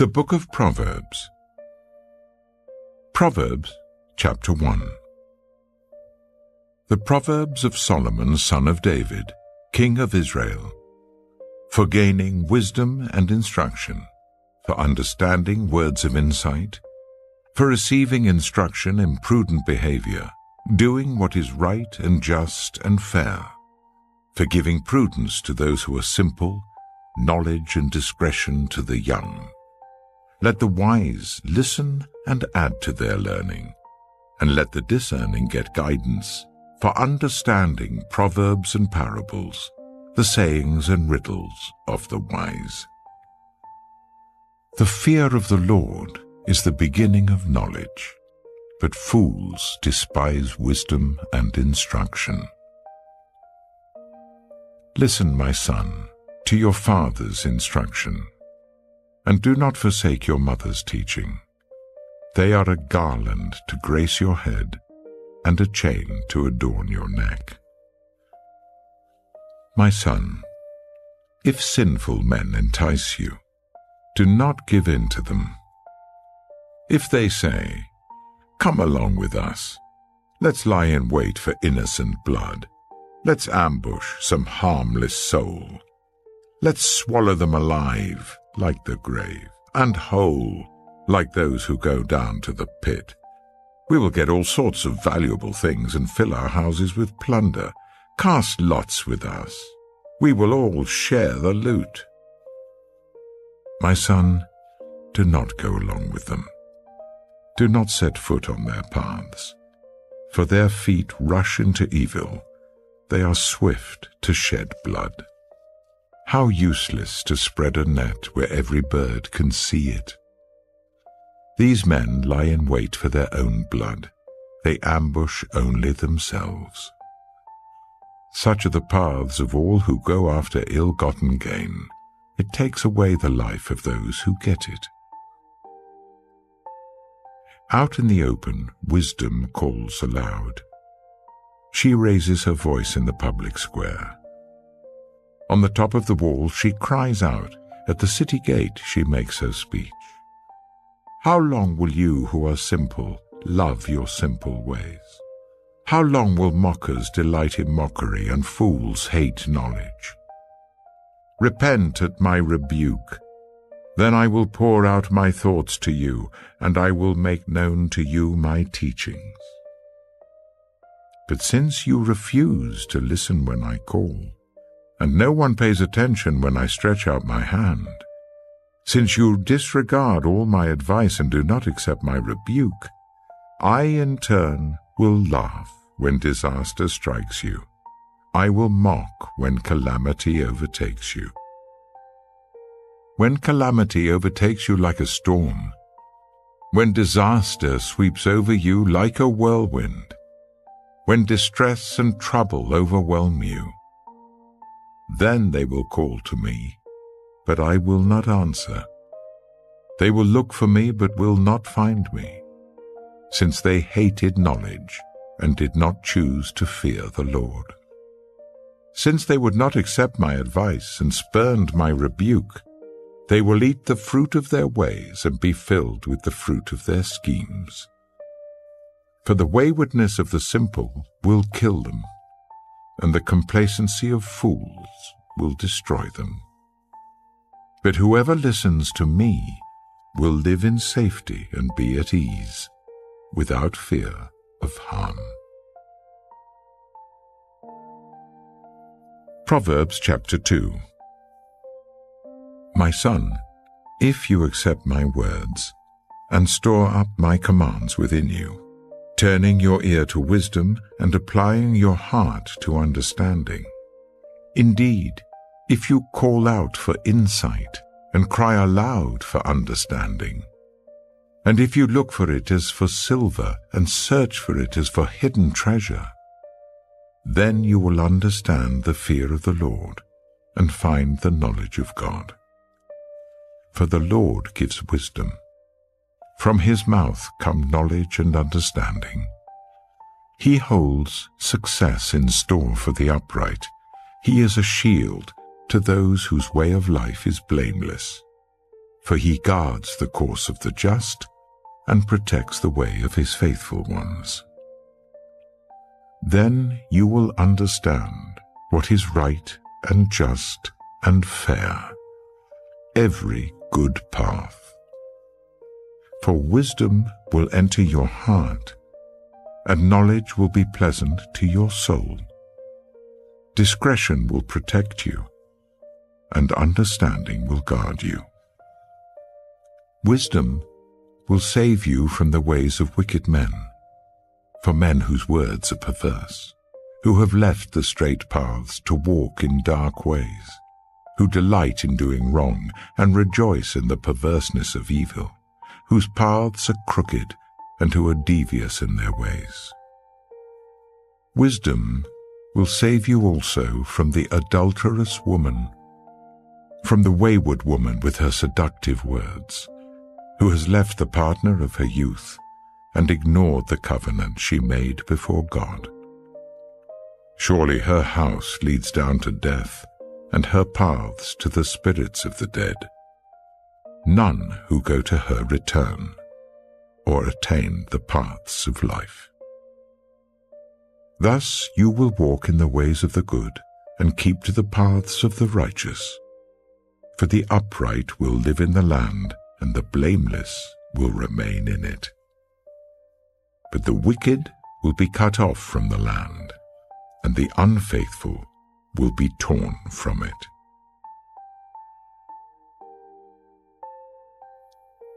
The Book of Proverbs. Proverbs, chapter 1. The Proverbs of Solomon, son of David, king of Israel, for gaining wisdom and instruction, for understanding words of insight, for receiving instruction in prudent behavior, doing what is right and just and fair, for giving prudence to those who are simple, knowledge and discretion to the young. Let the wise listen and add to their learning, and let the discerning get guidance, for understanding proverbs and parables, the sayings and riddles of the wise. The fear of the Lord is the beginning of knowledge, but fools despise wisdom and instruction. Listen, my son, to your father's instruction, and do not forsake your mother's teaching. They are a garland to grace your head, and a chain to adorn your neck. My son, if sinful men entice you, do not give in to them. If they say, "Come along with us, let's lie in wait for innocent blood, let's ambush some harmless soul, let's swallow them alive like the grave, and whole like those who go down to the pit. We will get all sorts of valuable things and fill our houses with plunder. Cast lots with us. We will all share the loot." My son, do not go along with them. Do not set foot on their paths, for their feet rush into evil. They are swift to shed blood. How useless to spread a net where every bird can see it. These men lie in wait for their own blood. They ambush only themselves. Such are the paths of all who go after ill-gotten gain. It takes away the life of those who get it. Out in the open, wisdom calls aloud. She raises her voice in the public square. On the top of the wall she cries out, at the city gate she makes her speech. How long will you who are simple love your simple ways? How long will mockers delight in mockery and fools hate knowledge? Repent at my rebuke. Then I will pour out my thoughts to you, and I will make known to you my teachings. But since you refuse to listen when I call, and no one pays attention when I stretch out my hand, since you disregard all my advice and do not accept my rebuke, I in turn will laugh when disaster strikes you. I will mock when calamity overtakes you. When calamity overtakes you like a storm, when disaster sweeps over you like a whirlwind, when distress and trouble overwhelm you, then they will call to me, but I will not answer. They will look for me, but will not find me, since they hated knowledge and did not choose to fear the Lord. Since they would not accept my advice and spurned my rebuke, they will eat the fruit of their ways and be filled with the fruit of their schemes. For the waywardness of the simple will kill them, and the complacency of fools will destroy them. But whoever listens to me will live in safety and be at ease, without fear of harm. Proverbs chapter 2. My son, if you accept my words, and store up my commands within you, turning your ear to wisdom and applying your heart to understanding. Indeed, if you call out for insight and cry aloud for understanding, and if you look for it as for silver and search for it as for hidden treasure, then you will understand the fear of the Lord and find the knowledge of God. For the Lord gives wisdom. From his mouth come knowledge and understanding. He holds success in store for the upright. He is a shield to those whose way of life is blameless. for he guards the course of the just and protects the way of his faithful ones. Then you will understand what is right and just and fair, every good path. For wisdom will enter your heart, and knowledge will be pleasant to your soul. Discretion will protect you, and understanding will guard you. Wisdom will save you from the ways of wicked men, for men whose words are perverse, who have left the straight paths to walk in dark ways, who delight in doing wrong and rejoice in the perverseness of evil, whose paths are crooked and who are devious in their ways. Wisdom will save you also from the adulterous woman, from the wayward woman with her seductive words, who has left the partner of her youth and ignored the covenant she made before God. Surely her house leads down to death, and her paths to the spirits of the dead. None who go to her return, or attain the paths of life. Thus you will walk in the ways of the good, and keep to the paths of the righteous. For the upright will live in the land, and the blameless will remain in it. But the wicked will be cut off from the land, and the unfaithful will be torn from it.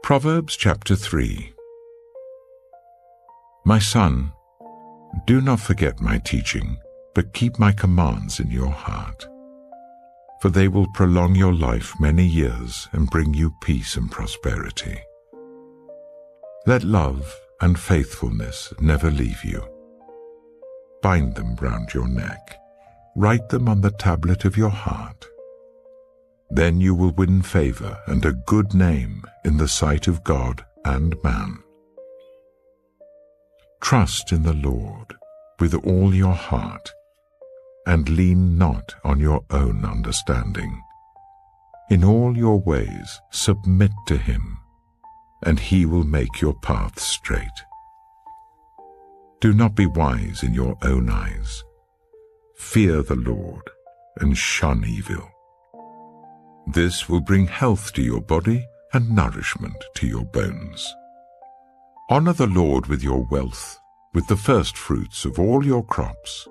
Proverbs chapter 3. My son, do not forget my teaching, but keep my commands in your heart. For they will prolong your life many years and bring you peace and prosperity. Let love and faithfulness never leave you. Bind them round your neck. Write them on the tablet of your heart. Then you will win favor and a good name in the sight of God and man. Trust in the Lord with all your heart, and lean not on your own understanding. In all your ways submit to him, and he will make your paths straight. Do not be wise in your own eyes. Fear the Lord and shun evil. This will bring health to your body and nourishment to your bones. Honor the Lord with your wealth, with the first fruits of all your crops.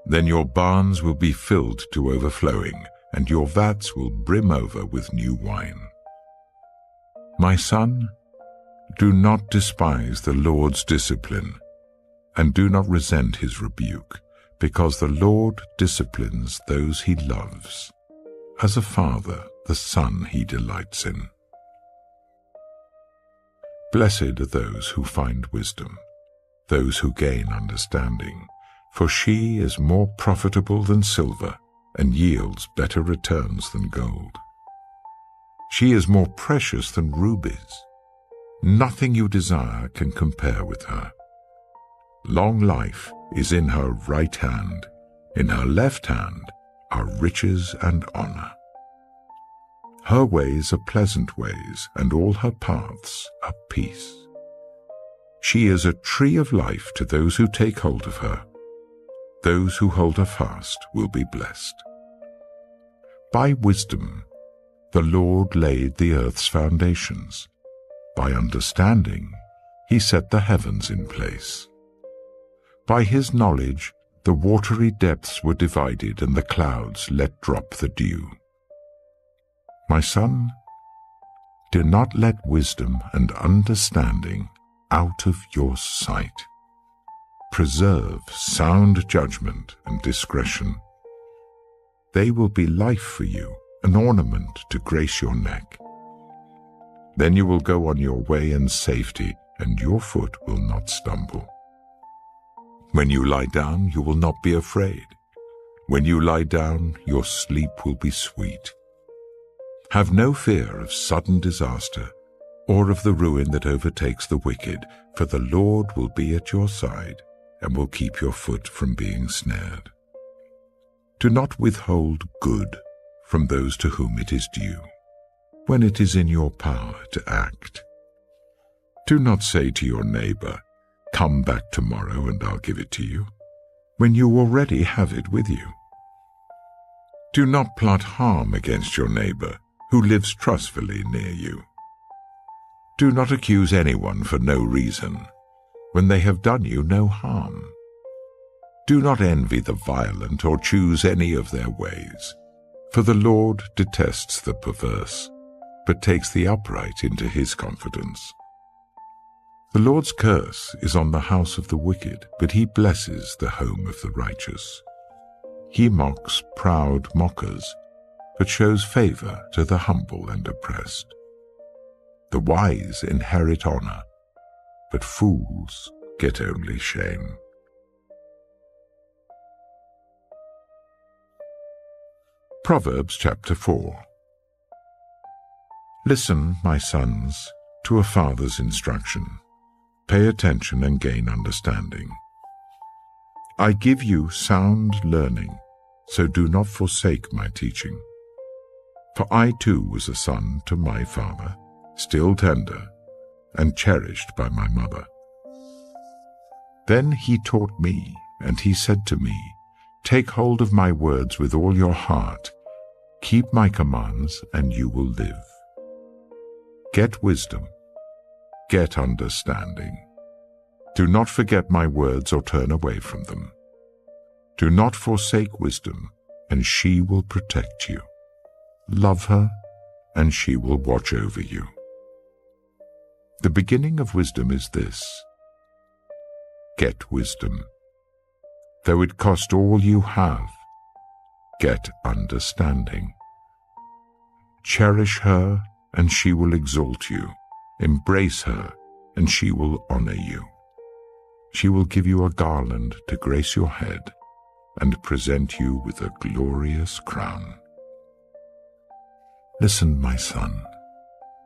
Then your barns will be filled to overflowing, and your vats will brim over with new wine. My son, do not despise the Lord's discipline, and do not resent his rebuke, because the Lord disciplines those he loves, as a father the son he delights in. Blessed are those who find wisdom, those who gain understanding, for she is more profitable than silver and yields better returns than gold. She is more precious than rubies. Nothing you desire can compare with her. Long life is in her right hand. In her left hand are riches and honor. Her ways are pleasant ways, and all her paths are peace. She is a tree of life to those who take hold of her. Those who hold her fast will be blessed. By wisdom, the Lord laid the earth's foundations. By understanding, he set the heavens in place. By his knowledge, the watery depths were divided, and the clouds let drop the dew. My son, do not let wisdom and understanding out of your sight. Preserve sound judgment and discretion. They will be life for you, an ornament to grace your neck. Then you will go on your way in safety, and your foot will not stumble. When you lie down, you will not be afraid. When you lie down, your sleep will be sweet. Have no fear of sudden disaster, or of the ruin that overtakes the wicked, for the Lord will be at your side, and will keep your foot from being snared. Do not withhold good from those to whom it is due, when it is in your power to act. Do not say to your neighbor, "Come back tomorrow and I'll give it to you," when you already have it with you. Do not plot harm against your neighbor who lives trustfully near you. Do not accuse anyone for no reason, when they have done you no harm. Do not envy the violent or choose any of their ways, for the Lord detests the perverse, but takes the upright into his confidence. The Lord's curse is on the house of the wicked, but he blesses the home of the righteous. He mocks proud mockers, but shows favor to the humble and oppressed. The wise inherit honor, but fools get only shame. Proverbs chapter 4. Listen, my sons, to a father's instruction. Pay attention and gain understanding. I give you sound learning, so do not forsake my teaching. For I too was a son to my father, still tender, and cherished by my mother. Then he taught me, and he said to me, "Take hold of my words with all your heart. Keep my commands, and you will live. Get wisdom. Get understanding. Do not forget my words or turn away from them. Do not forsake wisdom, and she will protect you. Love her, and she will watch over you. The beginning of wisdom is this: get wisdom. Though it cost all you have, get understanding. Cherish her, and she will exalt you. Embrace her, and she will honor you. She will give you a garland to grace your head, and present you with a glorious crown. Listen, my son,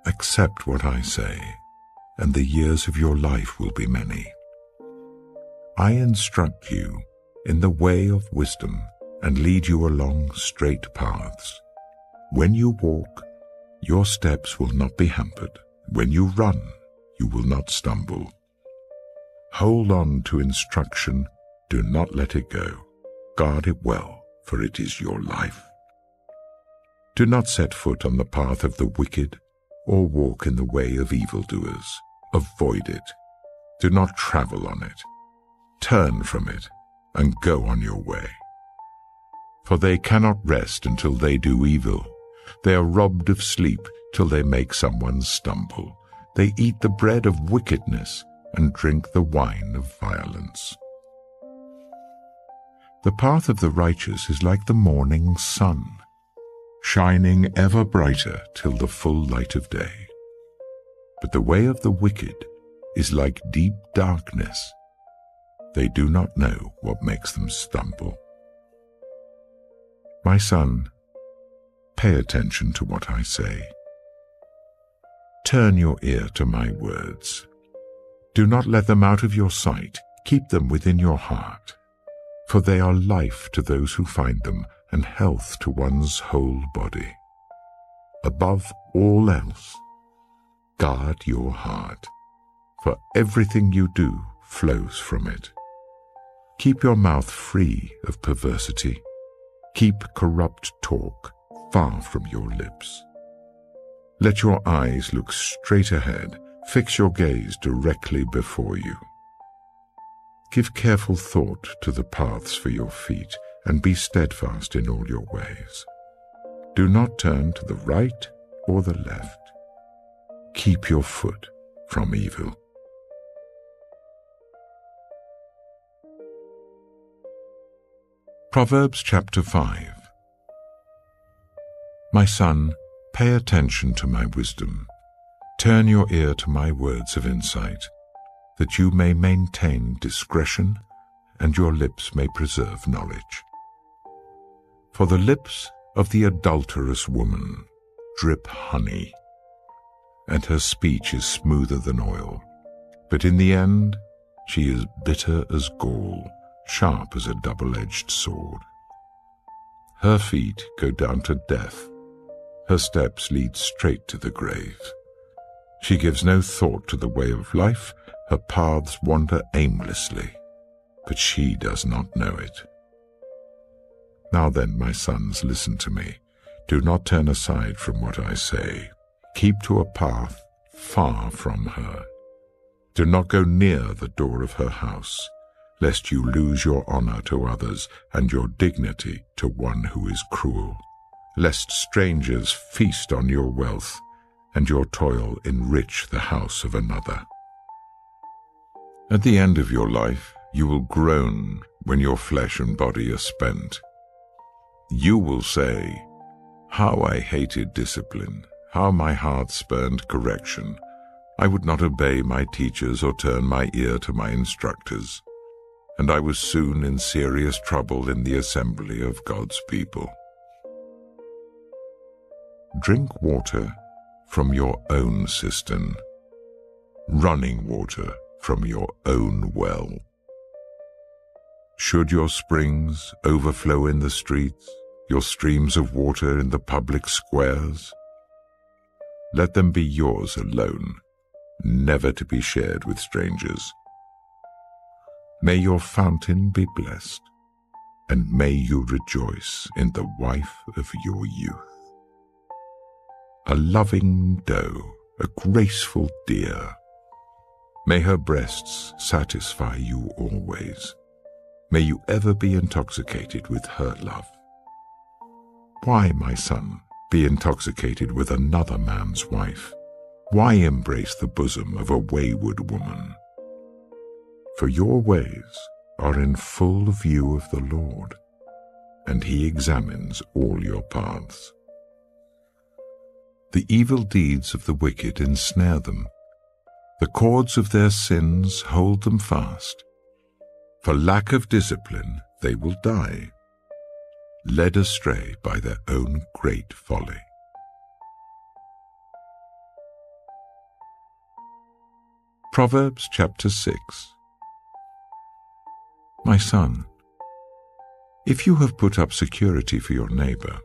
accept what I say, and the years of your life will be many. I instruct you in the way of wisdom and lead you along straight paths. When you walk, your steps will not be hampered. When you run, you will not stumble. Hold on to instruction, do not let it go. Guard it well, for it is your life. Do not set foot on the path of the wicked, or walk in the way of evildoers. Avoid it. Do not travel on it. Turn from it, and go on your way. For they cannot rest until they do evil. They are robbed of sleep till they make someone stumble. They eat the bread of wickedness and drink the wine of violence. The path of the righteous is like the morning sun, shining ever brighter till the full light of day. But the way of the wicked is like deep darkness. They do not know what makes them stumble. My son, pay attention to what I say. Turn your ear to my words. Do not let them out of your sight. Keep them within your heart, for they are life to those who find them and health to one's whole body. Above all else, guard your heart, for everything you do flows from it. Keep your mouth free of perversity. Keep corrupt talk far from your lips. Let your eyes look straight ahead. Fix your gaze directly before you. Give careful thought to the paths for your feet, and be steadfast in all your ways. Do not turn to the right or the left. Keep your foot from evil. Proverbs chapter 5. My son, pay attention to my wisdom. Turn your ear to my words of insight, that you may maintain discretion and your lips may preserve knowledge. For the lips of the adulterous woman drip honey, and her speech is smoother than oil. But in the end she is bitter as gall, sharp as a double-edged sword. Her feet go down to death, Her steps lead straight to the grave. She gives no thought to the way of life. Her paths wander aimlessly, but she does not know it. Now then, my sons, listen to me. Do not turn aside from what I say. Keep to a path far from her. Do not go near the door of her house, lest you lose your honor to others and your dignity to one who is cruel, lest strangers feast on your wealth and your toil enrich the house of another. At the end of your life, you will groan when your flesh and body are spent. You will say, "How I hated discipline, how my heart spurned correction. I would not obey my teachers or turn my ear to my instructors, and I was soon in serious trouble in the assembly of God's people." Drink water from your own cistern, running water from your own well. Should your springs overflow in the streets, your streams of water in the public squares, let them be yours alone, never to be shared with strangers. May your fountain be blessed, and may you rejoice in the wife of your youth. A loving doe, a graceful deer, may her breasts satisfy you always. May you ever be intoxicated with her love. Why, my son, be intoxicated with another man's wife? Why embrace the bosom of a wayward woman? For your ways are in full view of the Lord, and he examines all your paths. The evil deeds of the wicked ensnare them. The cords of their sins hold them fast. For lack of discipline they will die, led astray by their own great folly. Proverbs chapter 6. My son, if you have put up security for your neighbor,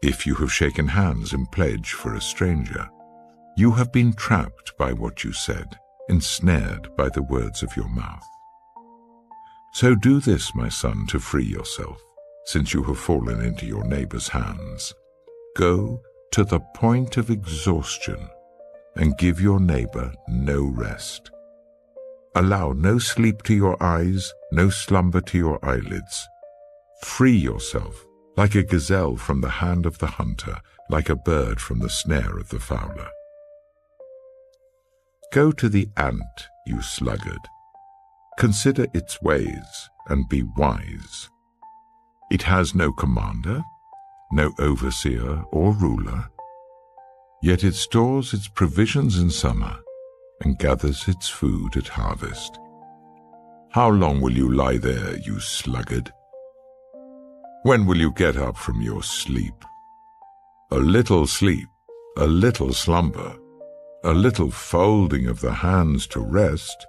if you have shaken hands in pledge for a stranger, you have been trapped by what you said, ensnared by the words of your mouth. So do this, my son, to free yourself, since you have fallen into your neighbor's hands. Go to the point of exhaustion and give your neighbor no rest. Allow no sleep to your eyes, no slumber to your eyelids. Free yourself like a gazelle from the hand of the hunter, like a bird from the snare of the fowler. Go to the ant, you sluggard. Consider its ways and be wise. It has no commander, no overseer or ruler, yet it stores its provisions in summer and gathers its food at harvest. How long will you lie there, you sluggard? When will you get up from your sleep? A little sleep, a little slumber, a little folding of the hands to rest,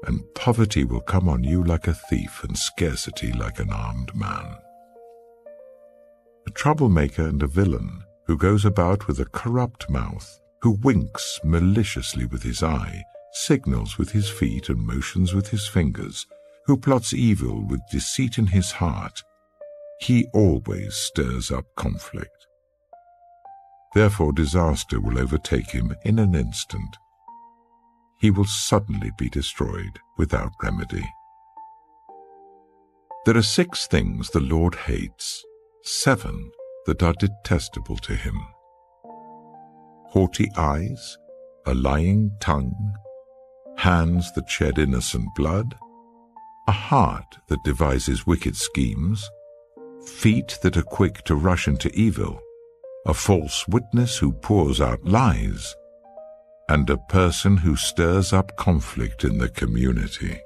and poverty will come on you like a thief and scarcity like an armed man. A troublemaker and a villain who goes about with a corrupt mouth, who winks maliciously with his eye, signals with his feet and motions with his fingers, who plots evil with deceit in his heart, he always stirs up conflict. Therefore disaster will overtake him in an instant. He will suddenly be destroyed without remedy. There are 6 things the Lord hates, 7 that are detestable to him: haughty eyes, a lying tongue, hands that shed innocent blood, a heart that devises wicked schemes, feet that are quick to rush into evil, a false witness who pours out lies, and a person who stirs up conflict in the community.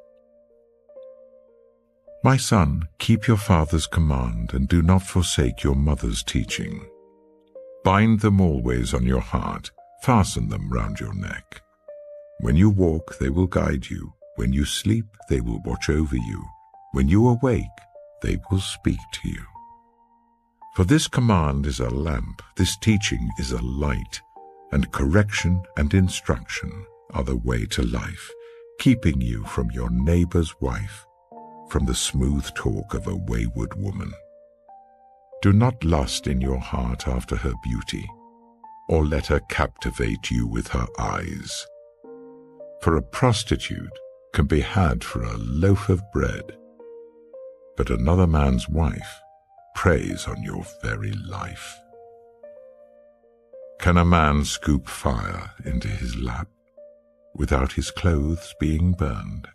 My son, keep your father's command and do not forsake your mother's teaching. Bind them always on your heart, fasten them round your neck. When you walk, they will guide you. When you sleep, they will watch over you. When you awake, they will speak to you. For this command is a lamp, this teaching is a light, and correction and instruction are the way to life, keeping you from your neighbor's wife, from the smooth talk of a wayward woman. Do not lust in your heart after her beauty, or let her captivate you with her eyes. For a prostitute can be had for a loaf of bread, but another man's wife preys on your very life. Can a man scoop fire into his lap without his clothes being burned?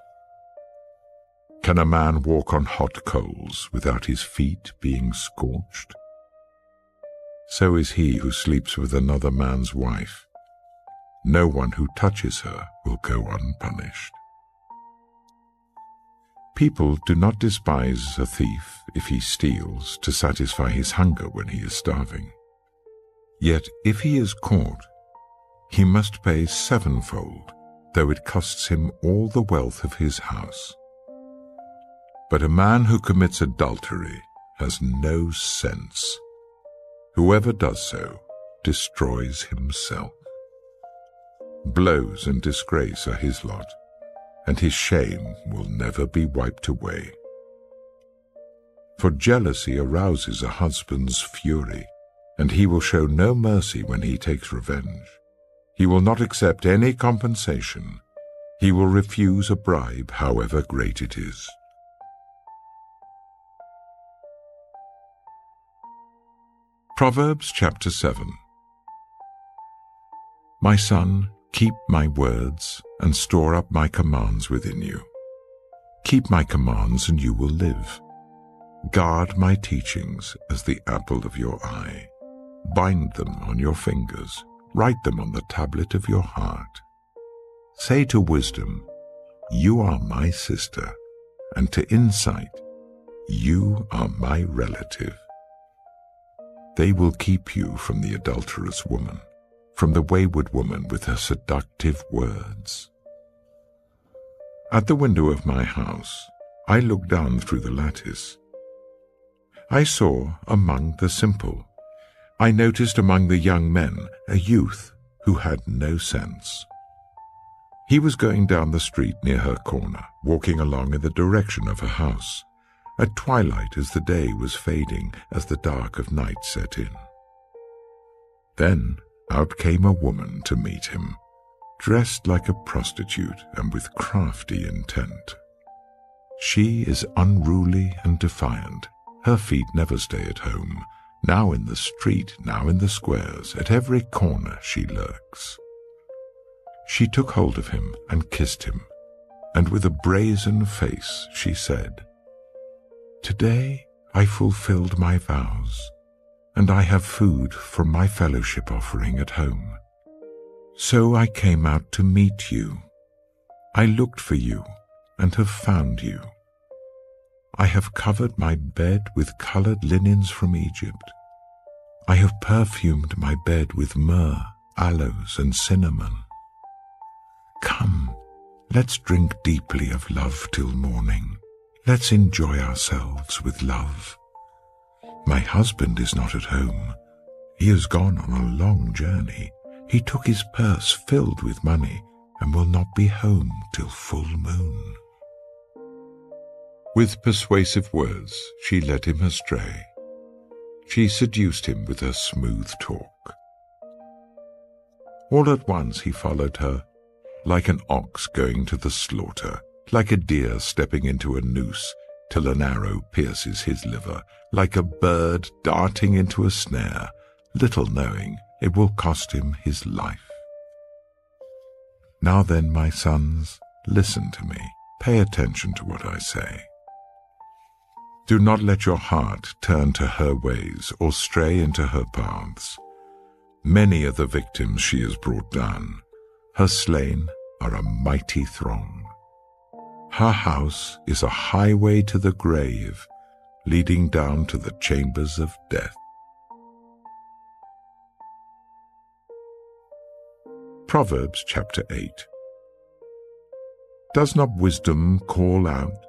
Can a man walk on hot coals without his feet being scorched? So is he who sleeps with another man's wife. No one who touches her will go unpunished. People do not despise a thief if he steals to satisfy his hunger when he is starving. Yet if he is caught, he must pay sevenfold, though it costs him all the wealth of his house. But a man who commits adultery has no sense. Whoever does so destroys himself. Blows and disgrace are his lot, and his shame will never be wiped away. For jealousy arouses a husband's fury, and he will show no mercy when he takes revenge. He will not accept any compensation. He will refuse a bribe, however great it is. Proverbs chapter 7. My son, keep my words and store up my commands within you. Keep my commands and you will live. Guard my teachings as the apple of your eye. Bind them on your fingers. Write them on the tablet of your heart. Say to wisdom, you are my sister, and to insight, you are my relative. They will keep you from the adulterous woman, from the wayward woman with her seductive words. At the window of my house, I looked down through the lattice. I saw among the simple, I noticed among the young men a youth who had no sense. He was going down the street near her corner, walking along in the direction of her house, at twilight as the day was fading, as the dark of night set in. Then out came a woman to meet him, dressed like a prostitute and with crafty intent. She is unruly and defiant. Her feet never stay at home. Now in the street, now in the squares, at every corner she lurks. She took hold of him and kissed him, and with a brazen face she said, Today I fulfilled my vows, and I have food from my fellowship offering at home. So I came out to meet you. I looked for you and have found you. I have covered my bed with colored linens from Egypt. I have perfumed my bed with myrrh, aloes, and cinnamon. Come, let's drink deeply of love till morning. Let's enjoy ourselves with love. My husband is not at home. He has gone on a long journey. He took his purse filled with money and will not be home till full moon. With persuasive words, she led him astray. She seduced him with her smooth talk. All at once he followed her, like an ox going to the slaughter, like a deer stepping into a noose till an arrow pierces his liver, like a bird darting into a snare, little knowing it will cost him his life. Now then, my sons, listen to me. Pay attention to what I say. Do not let your heart turn to her ways or stray into her paths. Many are the victims she has brought down. Her slain are a mighty throng. Her house is a highway to the grave, leading down to the chambers of death. Proverbs chapter 8. Does not wisdom call out?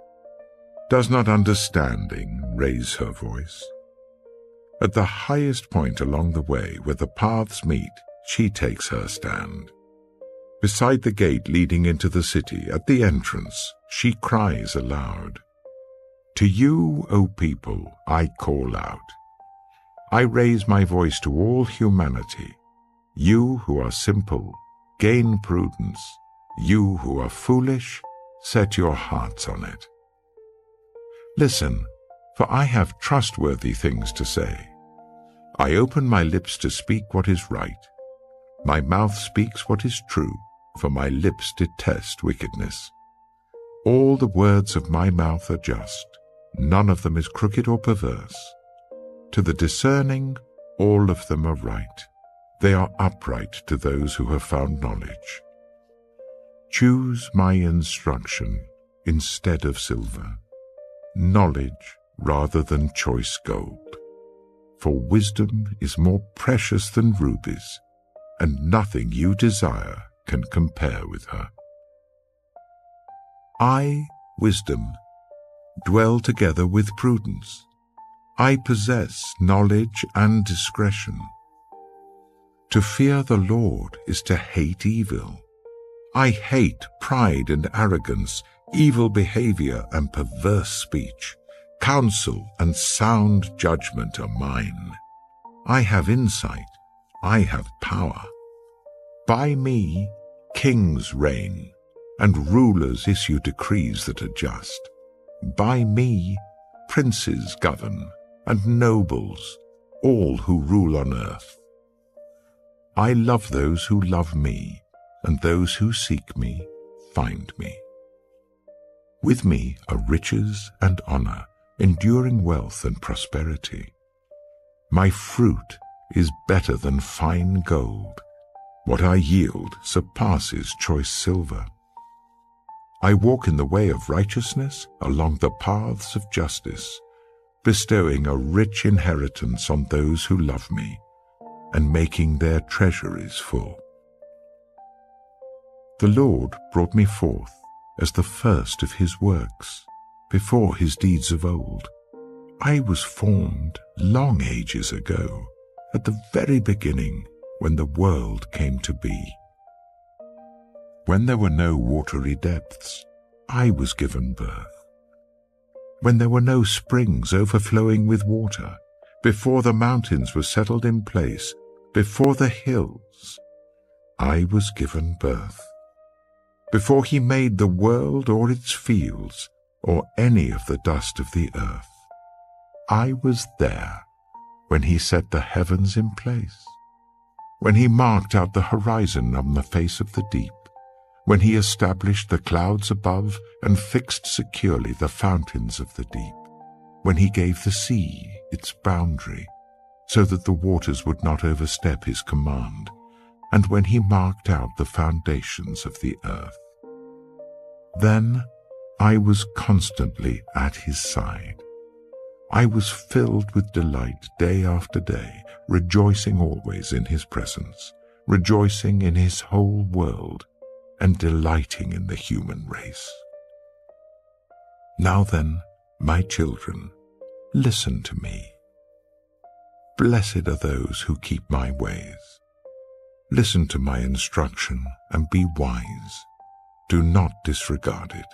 Does not understanding raise her voice? At the highest point along the way where the paths meet, she takes her stand. Beside the gate leading into the city, at the entrance, she cries aloud, "To you, O people, I call out. I raise my voice to all humanity. You who are simple, gain prudence. You who are foolish, set your hearts on it. Listen, for I have trustworthy things to say. I open my lips to speak what is right. My mouth speaks what is true, for my lips detest wickedness. All the words of my mouth are just. None of them is crooked or perverse. To the discerning, all of them are right. They are upright to those who have found knowledge. Choose my instruction instead of silver, knowledge rather than choice gold. For wisdom is more precious than rubies, and nothing you desire can compare with her. I, wisdom, dwell together with prudence. I possess knowledge and discretion. To fear the Lord is to hate evil. I hate pride and arrogance, evil behavior and perverse speech. Counsel and sound judgment are mine. I have insight. I have power. By me, kings reign, and rulers issue decrees that are just. By me, princes govern, and nobles, all who rule on earth. I love those who love me, and those who seek me find me. With me are riches and honor, enduring wealth and prosperity. My fruit is better than fine gold. What I yield surpasses choice silver. I walk in the way of righteousness along the paths of justice, bestowing a rich inheritance on those who love me, and making their treasuries full. The Lord brought me forth as the first of his works, before his deeds of old. I was formed long ages ago, at the very beginning, when the world came to be. When there were no watery depths, I was given birth. When there were no springs overflowing with water, before the mountains were settled in place, before the hills, I was given birth. Before he made the world or its fields, or any of the dust of the earth, I was there when he set the heavens in place, when he marked out the horizon on the face of the deep, when he established the clouds above and fixed securely the fountains of the deep, when he gave the sea its boundary, so that the waters would not overstep his command, and when he marked out the foundations of the earth. Then I was constantly at his side. I was filled with delight day after day, rejoicing always in his presence, rejoicing in his whole world, and delighting in the human race. Now then, my children, listen to me. Blessed are those who keep my ways. Listen to my instruction and be wise. Do not disregard it.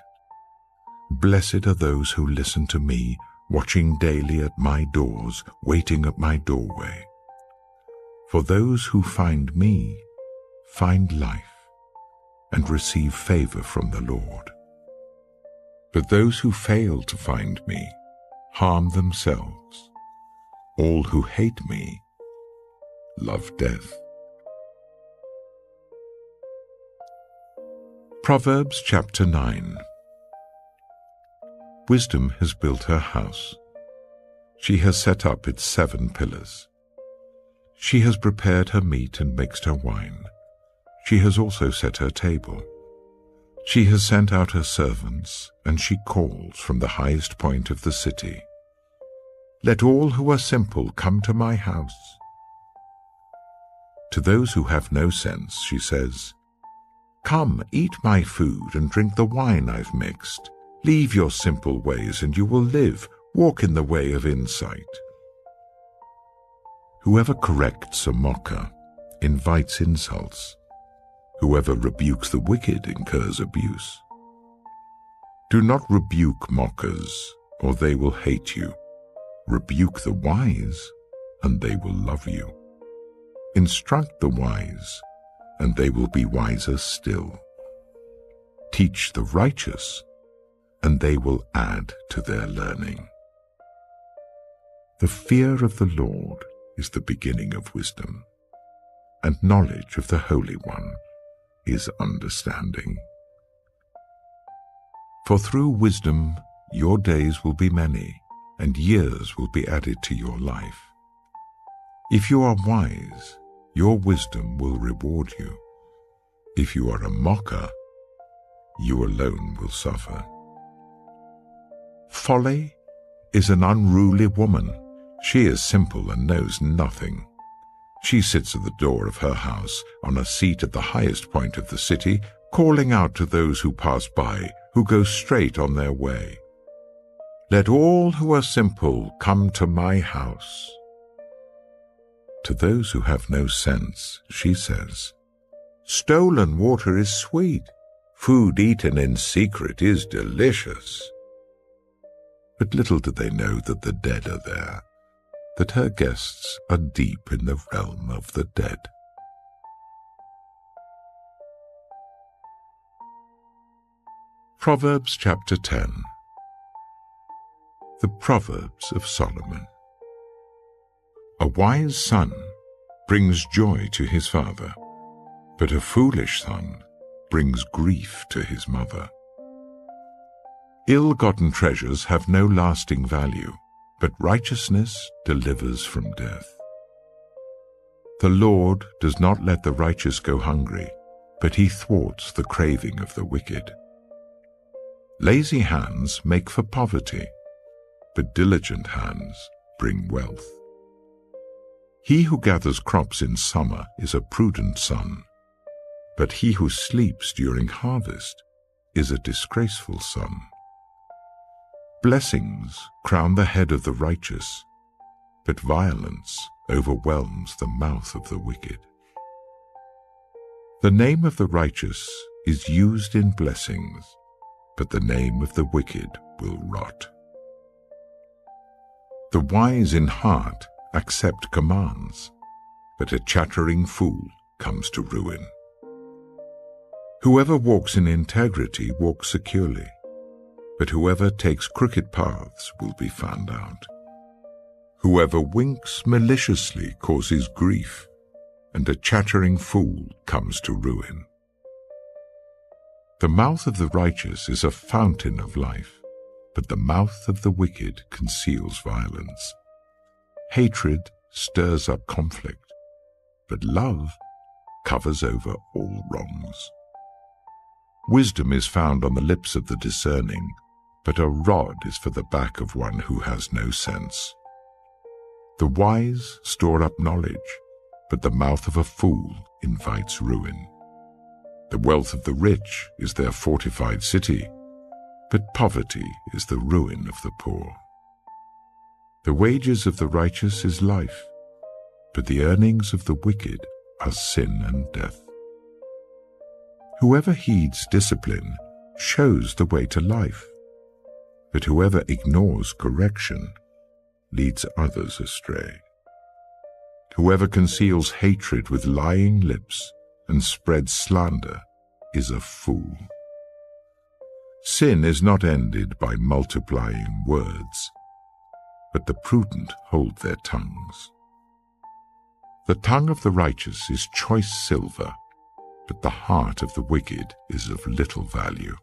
Blessed are those who listen to me, watching daily at my doors, waiting at my doorway. For those who find me find life and receive favor from the Lord. But those who fail to find me harm themselves. All who hate me love death. Proverbs chapter 9. Wisdom has built her house. She has set up its 7 pillars. She has prepared her meat and mixed her wine. She has also set her table. She has sent out her servants, and she calls from the highest point of the city. Let all who are simple come to my house. To those who have no sense, she says, Come, eat my food and drink the wine I've mixed. Leave your simple ways and you will live. Walk in the way of insight. Whoever corrects a mocker invites insults. Whoever rebukes the wicked incurs abuse. Do not rebuke mockers, or they will hate you. Rebuke the wise, and they will love you. Instruct the wise, and they will be wiser still. Teach the righteous, and they will add to their learning. The fear of the Lord is the beginning of wisdom, and knowledge of the Holy One is understanding. For through wisdom your days will be many, and years will be added to your life. If you are wise, your wisdom will reward you. If you are a mocker, you alone will suffer. Folly is an unruly woman. She is simple and knows nothing. She sits at the door of her house, on a seat at the highest point of the city, calling out to those who pass by, who go straight on their way. Let all who are simple come to my house. To those who have no sense, she says, stolen water is sweet. Food eaten in secret is delicious. But little do they know that the dead are there, that her guests are deep in the realm of the dead. Proverbs chapter 10. The Proverbs of Solomon. A wise son brings joy to his father, but a foolish son brings grief to his mother. Ill-gotten treasures have no lasting value, but righteousness delivers from death. The Lord does not let the righteous go hungry, but he thwarts the craving of the wicked. Lazy hands make for poverty, but diligent hands bring wealth. He who gathers crops in summer is a prudent son, but he who sleeps during harvest is a disgraceful son. Blessings crown the head of the righteous, but violence overwhelms the mouth of the wicked. The name of the righteous is used in blessings, but the name of the wicked will rot. The wise in heart accept commands, but a chattering fool comes to ruin. Whoever walks in integrity walks securely, but whoever takes crooked paths will be found out. Whoever winks maliciously causes grief, and a chattering fool comes to ruin. The mouth of the righteous is a fountain of life, but the mouth of the wicked conceals violence. Hatred stirs up conflict, but love covers over all wrongs. Wisdom is found on the lips of the discerning, but a rod is for the back of one who has no sense. The wise store up knowledge, but the mouth of a fool invites ruin. The wealth of the rich is their fortified city, but poverty is the ruin of the poor. The wages of the righteous is life, but the earnings of the wicked are sin and death. Whoever heeds discipline shows the way to life, but whoever ignores correction leads others astray. Whoever conceals hatred with lying lips and spreads slander is a fool. Sin is not ended by multiplying words, but the prudent hold their tongues. The tongue of the righteous is choice silver, but the heart of the wicked is of little value.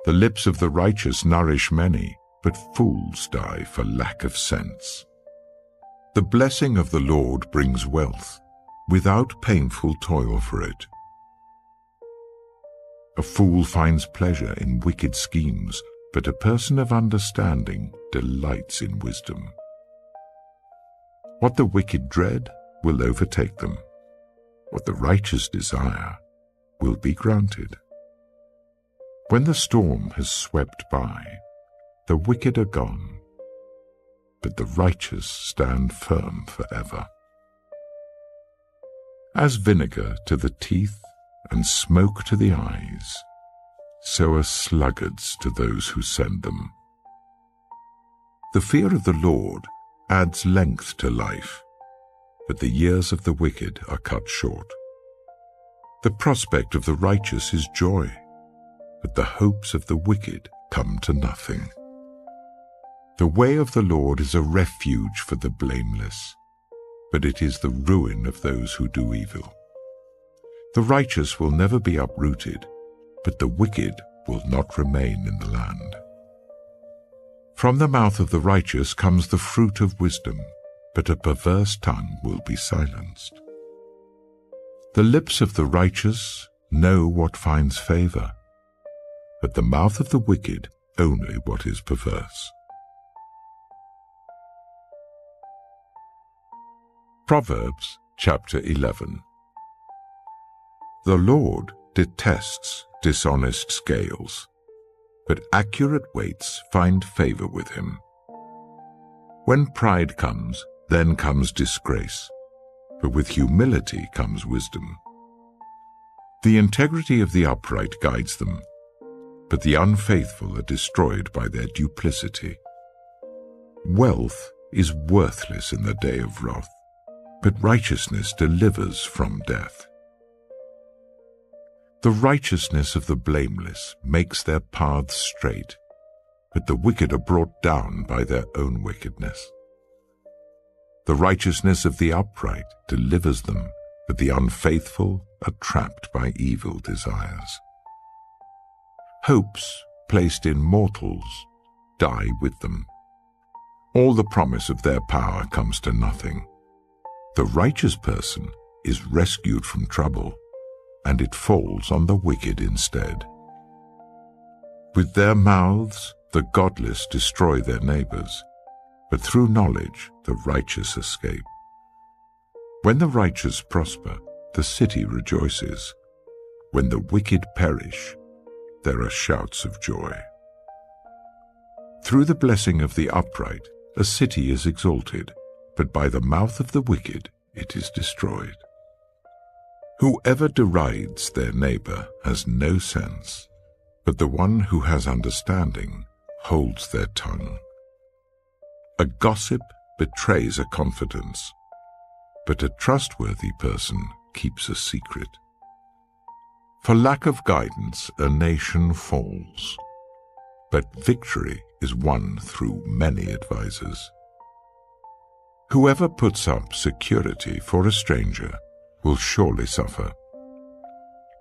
The lips of the righteous nourish many, but fools die for lack of sense. The blessing of the Lord brings wealth, without painful toil for it. A fool finds pleasure in wicked schemes, but a person of understanding delights in wisdom. What the wicked dread will overtake them. What the righteous desire will be granted. When the storm has swept by, the wicked are gone, but the righteous stand firm forever. As vinegar to the teeth and smoke to the eyes, so are sluggards to those who send them. The fear of the Lord adds length to life, but the years of the wicked are cut short. The prospect of the righteous is joy, but the hopes of the wicked come to nothing. The way of the Lord is a refuge for the blameless, but it is the ruin of those who do evil. The righteous will never be uprooted, but the wicked will not remain in the land. From the mouth of the righteous comes the fruit of wisdom, but a perverse tongue will be silenced. The lips of the righteous know what finds favor, but the mouth of the wicked only what is perverse. Proverbs chapter 11. The Lord detests dishonest scales, but accurate weights find favor with him. When pride comes, then comes disgrace, but with humility comes wisdom. The integrity of the upright guides them, but the unfaithful are destroyed by their duplicity. Wealth is worthless in the day of wrath, but righteousness delivers from death. The righteousness of the blameless makes their paths straight, but the wicked are brought down by their own wickedness. The righteousness of the upright delivers them, but the unfaithful are trapped by evil desires. Hopes placed in mortals die with them. All the promise of their power comes to nothing. The righteous person is rescued from trouble, and it falls on the wicked instead. With their mouths the godless destroy their neighbors, but through knowledge the righteous escape. When the righteous prosper, the city rejoices. When the wicked perish, there are shouts of joy. Through the blessing of the upright, a city is exalted, but by the mouth of the wicked it is destroyed. Whoever derides their neighbor has no sense, but the one who has understanding holds their tongue. A gossip betrays a confidence, but a trustworthy person keeps a secret. For lack of guidance, a nation falls, but victory is won through many advisers. Whoever puts up security for a stranger will surely suffer,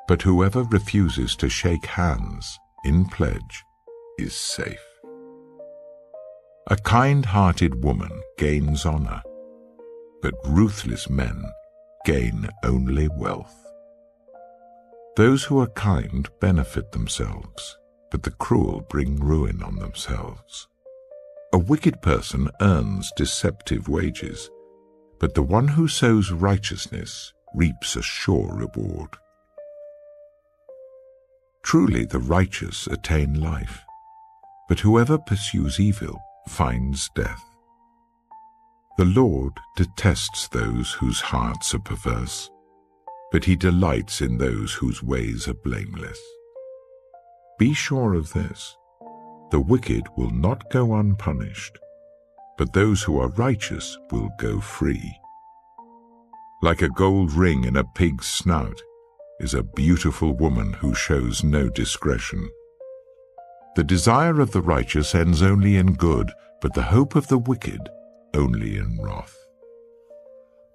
but whoever refuses to shake hands in pledge is safe. A kind-hearted woman gains honor, but ruthless men gain only wealth. Those who are kind benefit themselves, but the cruel bring ruin on themselves. A wicked person earns deceptive wages, but the one who sows righteousness reaps a sure reward. Truly the righteous attain life, but whoever pursues evil finds death. The Lord detests those whose hearts are perverse, but he delights in those whose ways are blameless. Be sure of this: the wicked will not go unpunished, but those who are righteous will go free. Like a gold ring in a pig's snout is a beautiful woman who shows no discretion. The desire of the righteous ends only in good, but the hope of the wicked only in wrath.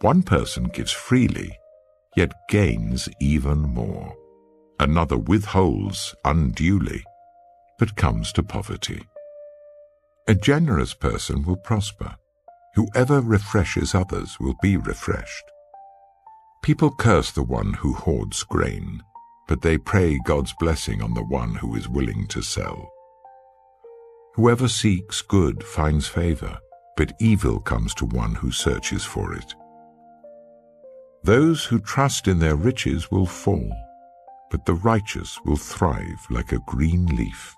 One person gives freely, yet gains even more. Another withholds unduly, but comes to poverty. A generous person will prosper. Whoever refreshes others will be refreshed. People curse the one who hoards grain, but they pray God's blessing on the one who is willing to sell. Whoever seeks good finds favor, but evil comes to one who searches for it. Those who trust in their riches will fall, but the righteous will thrive like a green leaf.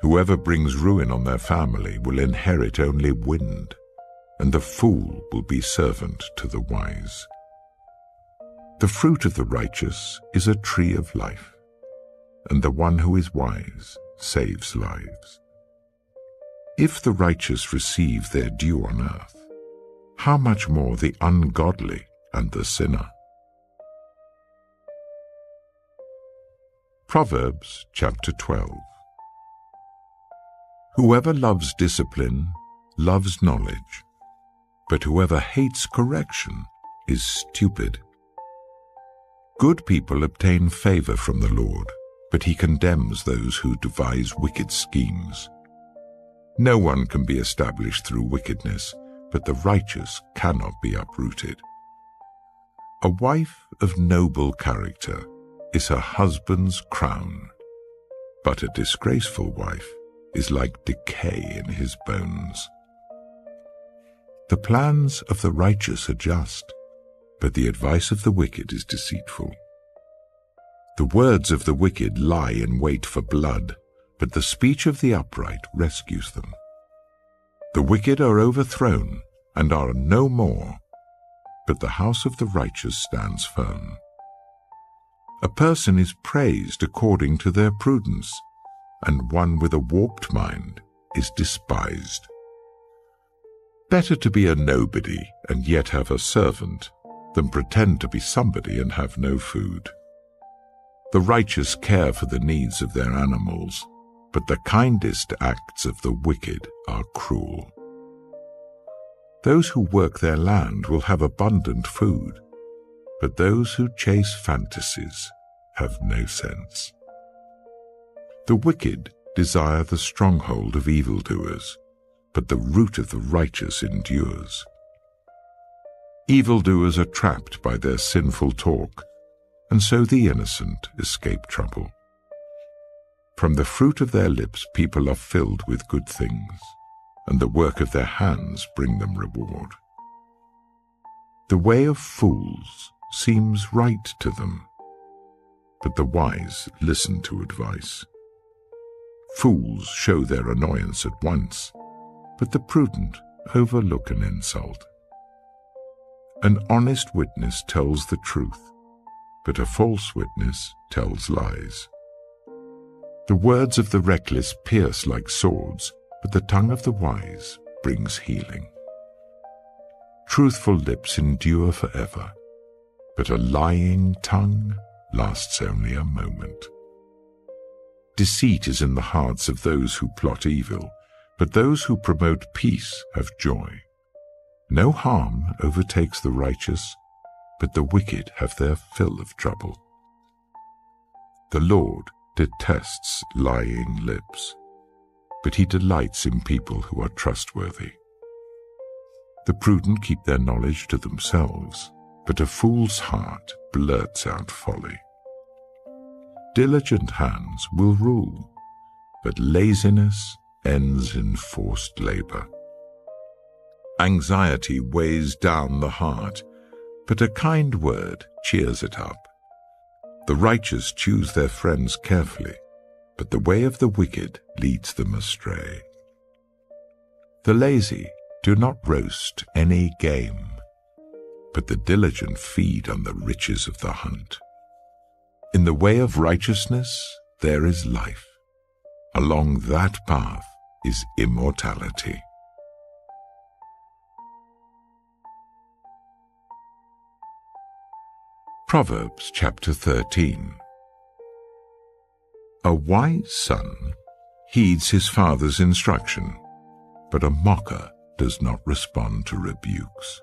Whoever brings ruin on their family will inherit only wind, and the fool will be servant to the wise. The fruit of the righteous is a tree of life, and the one who is wise saves lives. If the righteous receive their due on earth, how much more the ungodly and the sinner? Proverbs chapter 12. Whoever loves discipline loves knowledge, but whoever hates correction is stupid. Good people obtain favor from the Lord, but he condemns those who devise wicked schemes. No one can be established through wickedness, but the righteous cannot be uprooted. A wife of noble character is her husband's crown, but a disgraceful wife is like decay in his bones. The plans of the righteous are just, but the advice of the wicked is deceitful. The words of the wicked lie in wait for blood, but the speech of the upright rescues them. The wicked are overthrown and are no more, but the house of the righteous stands firm. A person is praised according to their prudence, and one with a warped mind is despised. Better to be a nobody and yet have a servant than pretend to be somebody and have no food. The righteous care for the needs of their animals, but the kindest acts of the wicked are cruel. Those who work their land will have abundant food, but those who chase fantasies have no sense. The wicked desire the stronghold of evildoers, but the root of the righteous endures. Evildoers are trapped by their sinful talk, and so the innocent escape trouble. From the fruit of their lips people are filled with good things, and the work of their hands bring them reward. The way of fools seems right to them, but the wise listen to advice. Fools show their annoyance at once, but the prudent overlook an insult. An honest witness tells the truth, but a false witness tells lies. The words of the reckless pierce like swords, but the tongue of the wise brings healing. Truthful lips endure forever, but a lying tongue lasts only a moment. Deceit is in the hearts of those who plot evil, but those who promote peace have joy. No harm overtakes the righteous, but the wicked have their fill of trouble. The Lord detests lying lips, but he delights in people who are trustworthy. The prudent keep their knowledge to themselves, but a fool's heart blurts out folly. Diligent hands will rule, but laziness ends in forced labor. Anxiety weighs down the heart, but a kind word cheers it up. The righteous choose their friends carefully, but the way of the wicked leads them astray. The lazy do not roast any game, but the diligent feed on the riches of the hunt. In the way of righteousness there is life. Along that path is immortality. Proverbs chapter 13. A wise son heeds his father's instruction, but a mocker does not respond to rebukes.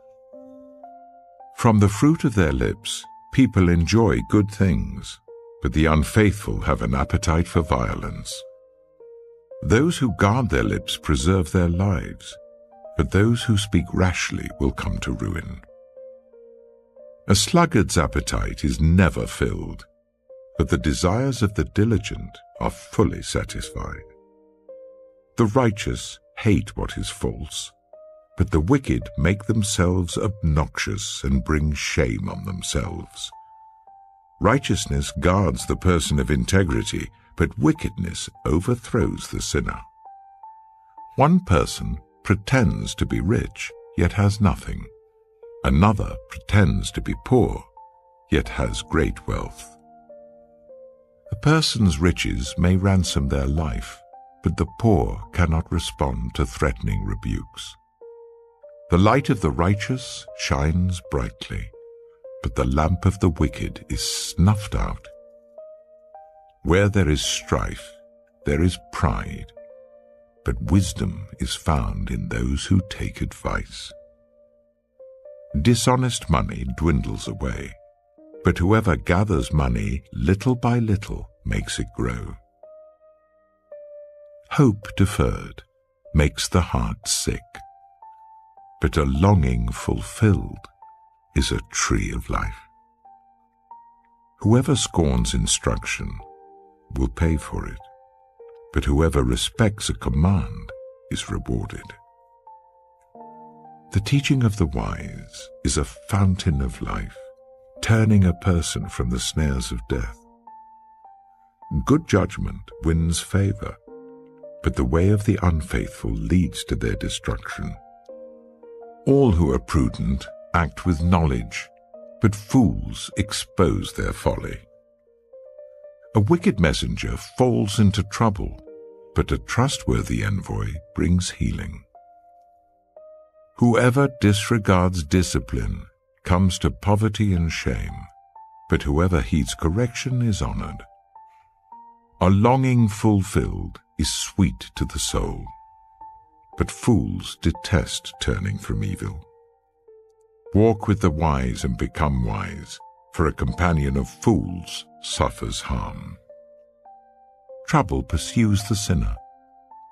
From the fruit of their lips people enjoy good things, but the unfaithful have an appetite for violence. Those who guard their lips preserve their lives, but those who speak rashly will come to ruin. A sluggard's appetite is never filled, but the desires of the diligent are fully satisfied. The righteous hate what is false, but the wicked make themselves obnoxious and bring shame on themselves. Righteousness guards the person of integrity, but wickedness overthrows the sinner. One person pretends to be rich, yet has nothing. Another pretends to be poor, yet has great wealth. A person's riches may ransom their life, but the poor cannot respond to threatening rebukes. The light of the righteous shines brightly, but the lamp of the wicked is snuffed out. Where there is strife, there is pride, but wisdom is found in those who take advice. Dishonest money dwindles away, but whoever gathers money little by little makes it grow. Hope deferred makes the heart sick, but a longing fulfilled is a tree of life. Whoever scorns instruction will pay for it, but whoever respects a command is rewarded. The teaching of the wise is a fountain of life, turning a person from the snares of death. Good judgment wins favor, but the way of the unfaithful leads to their destruction. All who are prudent act with knowledge, but fools expose their folly. A wicked messenger falls into trouble, but a trustworthy envoy brings healing. Whoever disregards discipline comes to poverty and shame, but whoever heeds correction is honored. A longing fulfilled is sweet to the soul, but fools detest turning from evil. Walk with the wise and become wise, for a companion of fools suffers harm. Trouble pursues the sinner,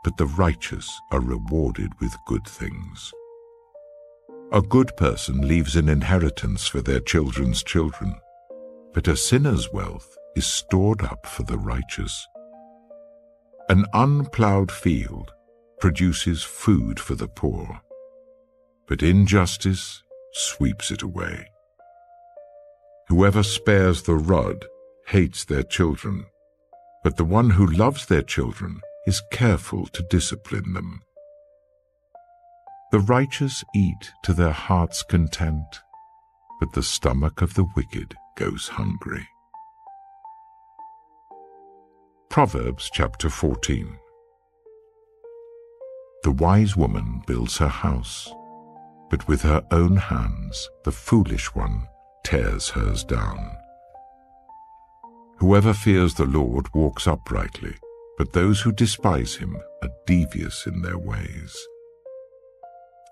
but the righteous are rewarded with good things. A good person leaves an inheritance for their children's children, but a sinner's wealth is stored up for the righteous. An unplowed field produces food for the poor, but injustice sweeps it away. Whoever spares the rod hates their children, but the one who loves their children is careful to discipline them. The righteous eat to their heart's content, but the stomach of the wicked goes hungry. Proverbs chapter 14. The wise woman builds her house, but with her own hands the foolish one tears hers down. Whoever fears the Lord walks uprightly, but those who despise him are devious in their ways.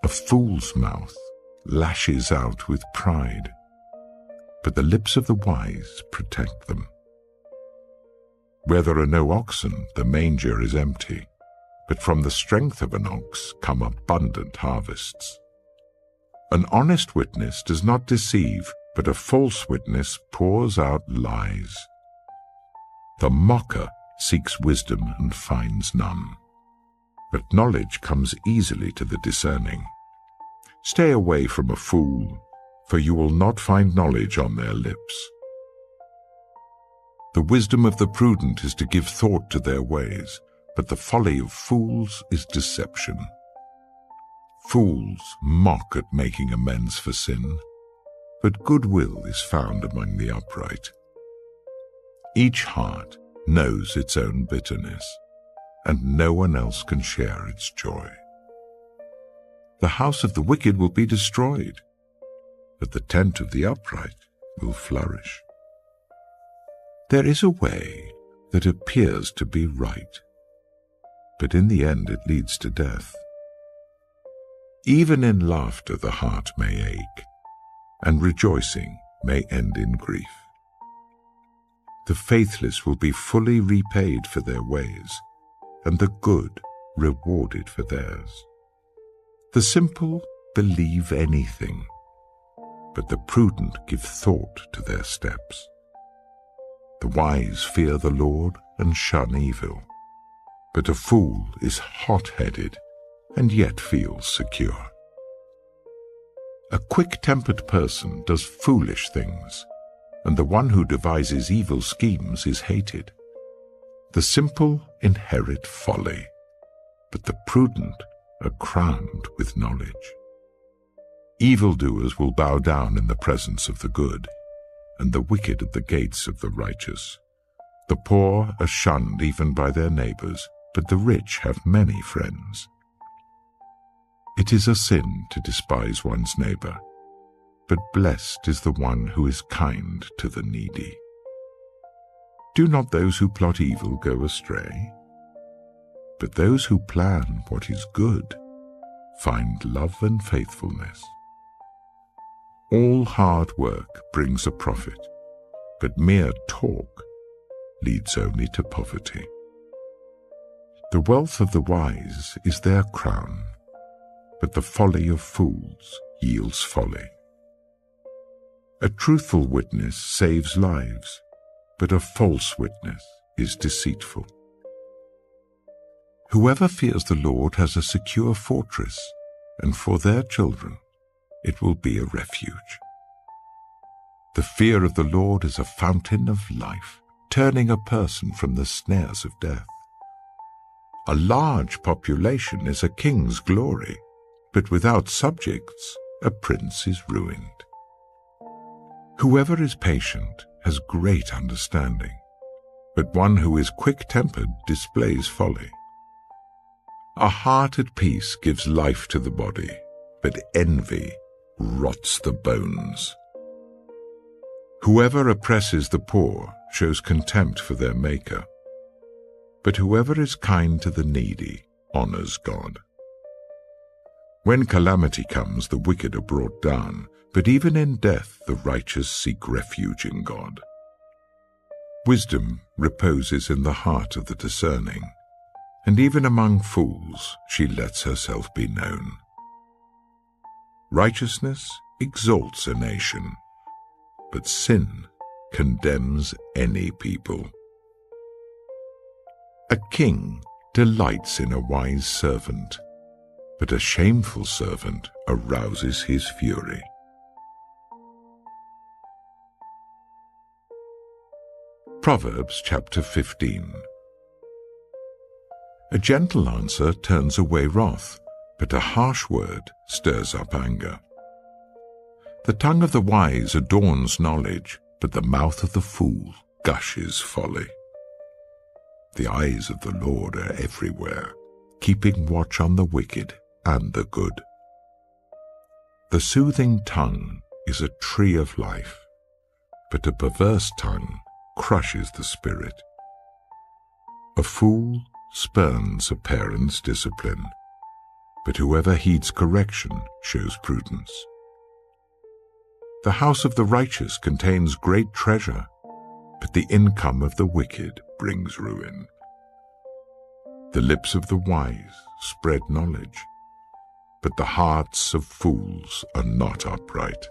A fool's mouth lashes out with pride, but the lips of the wise protect them. Where there are no oxen, the manger is empty, but from the strength of an ox come abundant harvests. An honest witness does not deceive, but a false witness pours out lies. The mocker seeks wisdom and finds none, but knowledge comes easily to the discerning. Stay away from a fool, for you will not find knowledge on their lips. The wisdom of the prudent is to give thought to their ways, but the folly of fools is deception. Fools mock at making amends for sin, but goodwill is found among the upright. Each heart knows its own bitterness, and no one else can share its joy. The house of the wicked will be destroyed, but the tent of the upright will flourish. There is a way that appears to be right, but in the end it leads to death. Even in laughter the heart may ache, and rejoicing may end in grief. The faithless will be fully repaid for their ways, and the good rewarded for theirs. The simple believe anything, but the prudent give thought to their steps. The wise fear the Lord and shun evil, but a fool is hot-headed and yet feels secure. A quick-tempered person does foolish things, and the one who devises evil schemes is hated. The simple inherit folly, but the prudent are crowned with knowledge. Evildoers will bow down in the presence of the good, and the wicked at the gates of the righteous. The poor are shunned even by their neighbors, but the rich have many friends. It is a sin to despise one's neighbor, but blessed is the one who is kind to the needy. Do not those who plot evil go astray? But those who plan what is good find love and faithfulness. All hard work brings a profit, but mere talk leads only to poverty. The wealth of the wise is their crown, but the folly of fools yields folly. A truthful witness saves lives, but a false witness is deceitful. Whoever fears the Lord has a secure fortress, and for their children it will be a refuge. The fear of the Lord is a fountain of life, turning a person from the snares of death. A large population is a king's glory, but without subjects a prince is ruined. Whoever is patient has great understanding, but one who is quick-tempered displays folly. A heart at peace gives life to the body, but envy rots the bones. Whoever oppresses the poor shows contempt for their Maker, but whoever is kind to the needy honors God. When calamity comes, the wicked are brought down, but even in death the righteous seek refuge in God. Wisdom reposes in the heart of the discerning, and even among fools she lets herself be known. Righteousness exalts a nation, but sin condemns any people. A king delights in a wise servant, but a shameful servant arouses his fury. Proverbs chapter 15. A gentle answer turns away wrath, but a harsh word stirs up anger. The tongue of the wise adorns knowledge, but the mouth of the fool gushes folly. The eyes of the Lord are everywhere, keeping watch on the wicked and the good. The soothing tongue is a tree of life, but a perverse tongue crushes the spirit. A fool spurns a parent's discipline, but whoever heeds correction shows prudence. The house of the righteous contains great treasure, but the income of the wicked brings ruin. The lips of the wise spread knowledge, but the hearts of fools are not upright.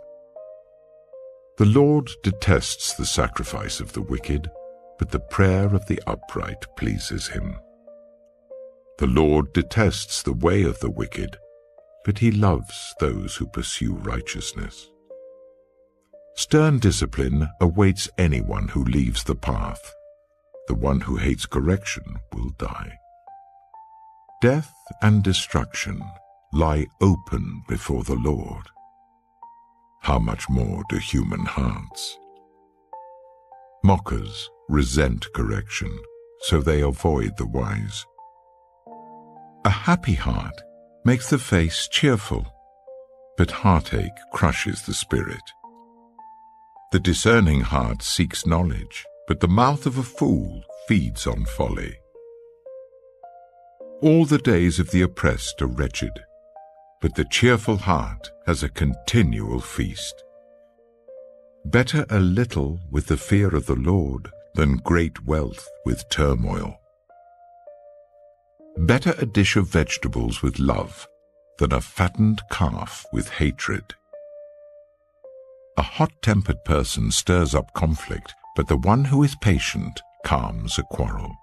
The Lord detests the sacrifice of the wicked, but the prayer of the upright pleases him. The Lord detests the way of the wicked, but he loves those who pursue righteousness. Stern discipline awaits anyone who leaves the path. The one who hates correction will die. Death and destruction lie open before the Lord. How much more do human hearts? Mockers resent correction, so they avoid the wise. A happy heart makes the face cheerful, but heartache crushes the spirit. The discerning heart seeks knowledge, but the mouth of a fool feeds on folly. All the days of the oppressed are wretched, but the cheerful heart has a continual feast. Better a little with the fear of the Lord than great wealth with turmoil. Better a dish of vegetables with love than a fattened calf with hatred. A hot-tempered person stirs up conflict, but the one who is patient calms a quarrel.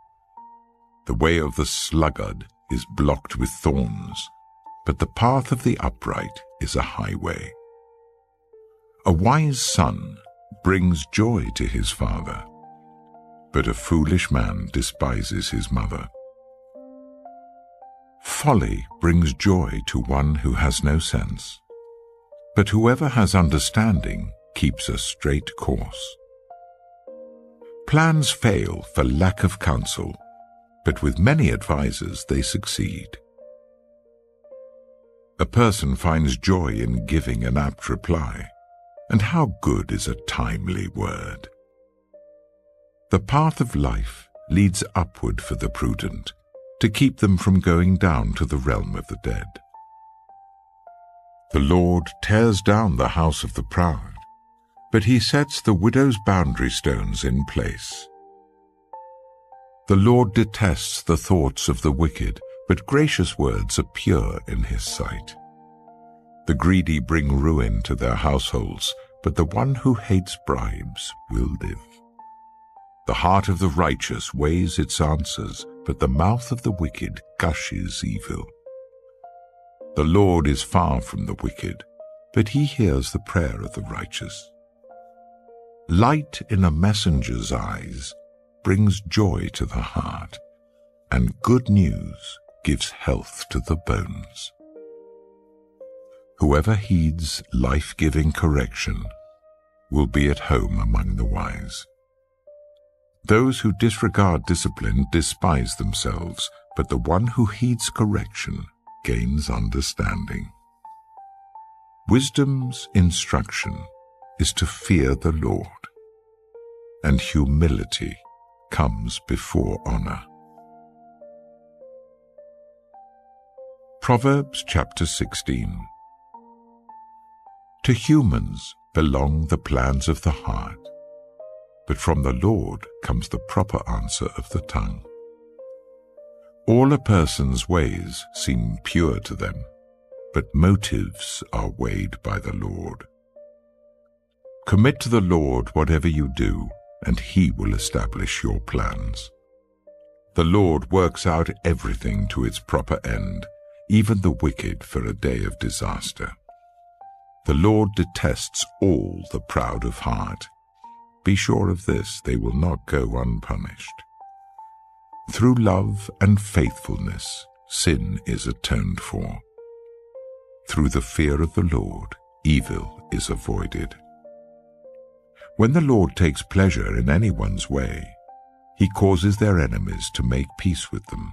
The way of the sluggard is blocked with thorns, but the path of the upright is a highway. A wise son brings joy to his father, but a foolish man despises his mother. Folly brings joy to one who has no sense, but whoever has understanding keeps a straight course. Plans fail for lack of counsel, but with many advisers they succeed. A person finds joy in giving an apt reply, and how good is a timely word. The path of life leads upward for the prudent, to keep them from going down to the realm of the dead. The Lord tears down the house of the proud, but he sets the widow's boundary stones in place. The Lord detests the thoughts of the wicked, but gracious words are pure in his sight. The greedy bring ruin to their households, but the one who hates bribes will live. The heart of the righteous weighs its answers, but the mouth of the wicked gushes evil. The Lord is far from the wicked, but he hears the prayer of the righteous. Light in a messenger's eyes brings joy to the heart, and good news gives health to the bones. Whoever heeds life-giving correction will be at home among the wise. Those who disregard discipline despise themselves, but the one who heeds correction gains understanding. Wisdom's instruction is to fear the Lord, and humility comes before honor. Proverbs chapter 16. To humans belong the plans of the heart, but from the Lord comes the proper answer of the tongue. All a person's ways seem pure to them, but motives are weighed by the Lord. Commit to the Lord whatever you do, and he will establish your plans. The Lord works out everything to its proper end, even the wicked for a day of disaster. The Lord detests all the proud of heart. Be sure of this, they will not go unpunished. Through love and faithfulness, sin is atoned for. Through the fear of the Lord, evil is avoided. When the Lord takes pleasure in anyone's way, he causes their enemies to make peace with them.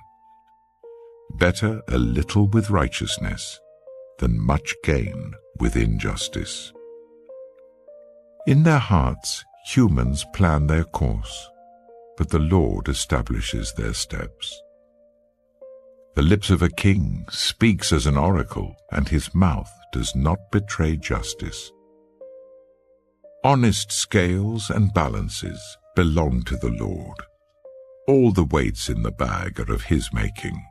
Better a little with righteousness than much gain with injustice. In their hearts, humans plan their course, but the Lord establishes their steps. The lips of a king speaks as an oracle, and his mouth does not betray justice. Honest scales and balances belong to the Lord. All the weights in the bag are of his making.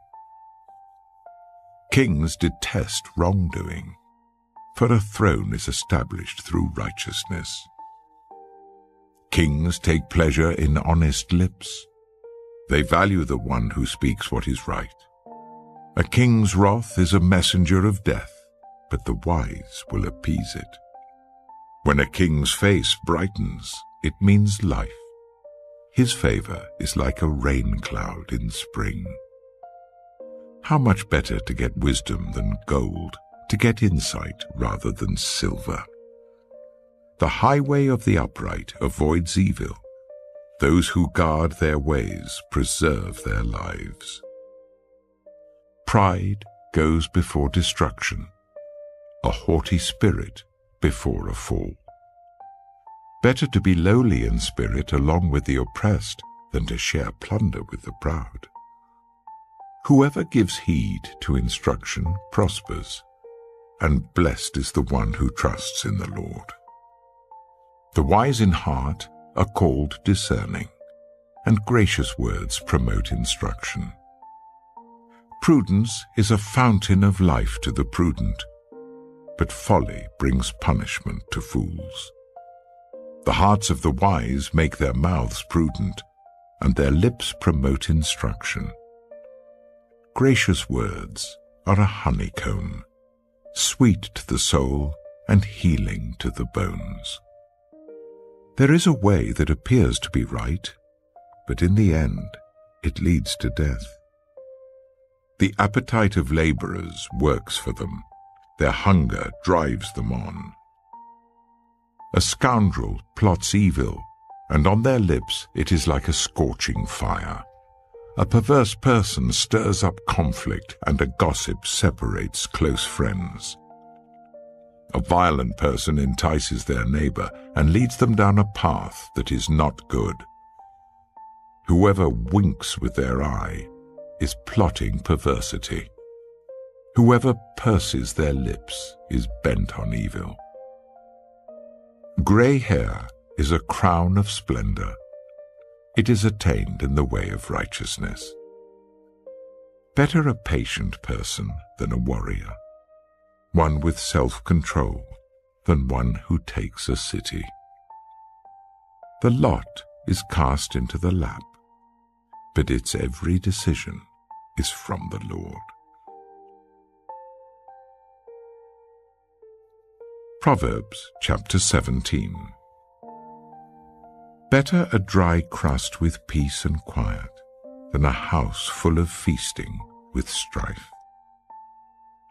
Kings detest wrongdoing, for a throne is established through righteousness. Kings take pleasure in honest lips. They value the one who speaks what is right. A king's wrath is a messenger of death, but the wise will appease it. When a king's face brightens, it means life. His favor is like a rain cloud in spring. How much better to get wisdom than gold, to get insight rather than silver. The highway of the upright avoids evil. Those who guard their ways preserve their lives. Pride goes before destruction, a haughty spirit before a fall. Better to be lowly in spirit along with the oppressed than to share plunder with the proud. Whoever gives heed to instruction prospers, and blessed is the one who trusts in the Lord. The wise in heart are called discerning, and gracious words promote instruction. Prudence is a fountain of life to the prudent, but folly brings punishment to fools. The hearts of the wise make their mouths prudent, and their lips promote instruction. Gracious words are a honeycomb, sweet to the soul and healing to the bones. There is a way that appears to be right, but in the end it leads to death. The appetite of laborers works for them. Their hunger drives them on. A scoundrel plots evil, and on their lips it is like a scorching fire. A perverse person stirs up conflict, and a gossip separates close friends. A violent person entices their neighbor and leads them down a path that is not good. Whoever winks with their eye is plotting perversity. Whoever purses their lips is bent on evil. Gray hair is a crown of splendor. It is attained in the way of righteousness. Better a patient person than a warrior, one with self-control than one who takes a city. The lot is cast into the lap, but its every decision is from the Lord. Proverbs chapter 17. Better a dry crust with peace and quiet than a house full of feasting with strife.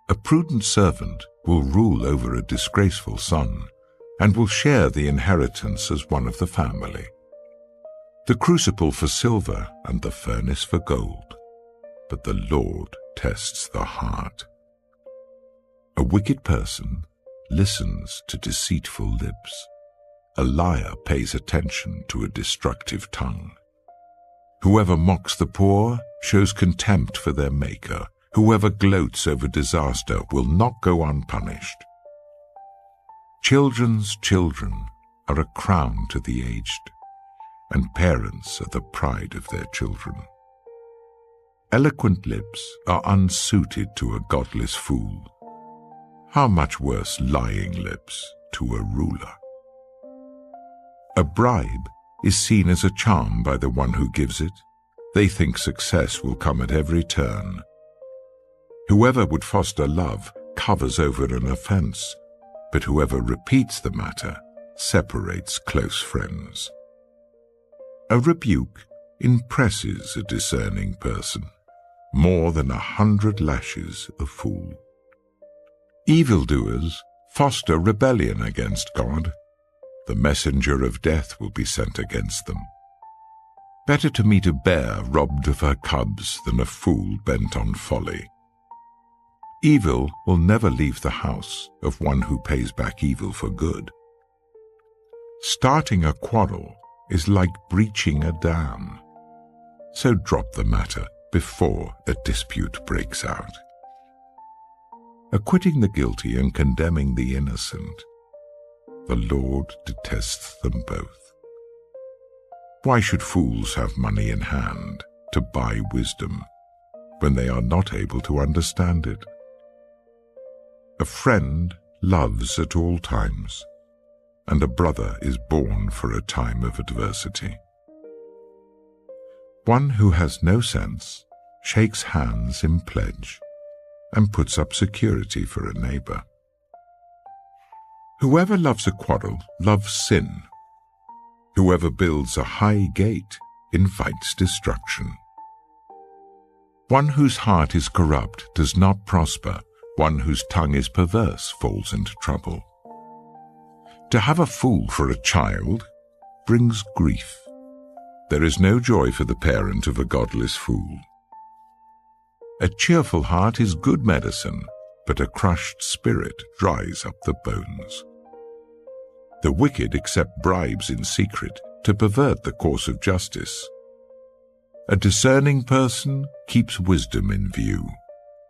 A prudent servant will rule over a disgraceful son and will share the inheritance as one of the family. The crucible for silver and the furnace for gold, but the Lord tests the heart. A wicked person listens to deceitful lips. A liar pays attention to a destructive tongue. Whoever mocks the poor shows contempt for their Maker. Whoever gloats over disaster will not go unpunished. Children's children are a crown to the aged, and parents are the pride of their children. Eloquent lips are unsuited to a godless fool. How much worse lying lips to a ruler? A bribe is seen as a charm by the one who gives it. They think success will come at every turn. Whoever would foster love covers over an offense, but whoever repeats the matter separates close friends. A rebuke impresses a discerning person more than 100 lashes a fool. Evildoers foster rebellion against God. The messenger of death will be sent against them. Better to meet a bear robbed of her cubs than a fool bent on folly. Evil will never leave the house of one who pays back evil for good. Starting a quarrel is like breaching a dam, so drop the matter before a dispute breaks out. Acquitting the guilty and condemning the innocent, the Lord detests them both. Why should fools have money in hand to buy wisdom when they are not able to understand it? A friend loves at all times, and a brother is born for a time of adversity. One who has no sense shakes hands in pledge and puts up security for a neighbor. Whoever loves a quarrel loves sin. Whoever builds a high gate invites destruction. One whose heart is corrupt does not prosper. One whose tongue is perverse falls into trouble. To have a fool for a child brings grief. There is no joy for the parent of a godless fool. A cheerful heart is good medicine, but a crushed spirit dries up the bones. The wicked accept bribes in secret to pervert the course of justice. A discerning person keeps wisdom in view,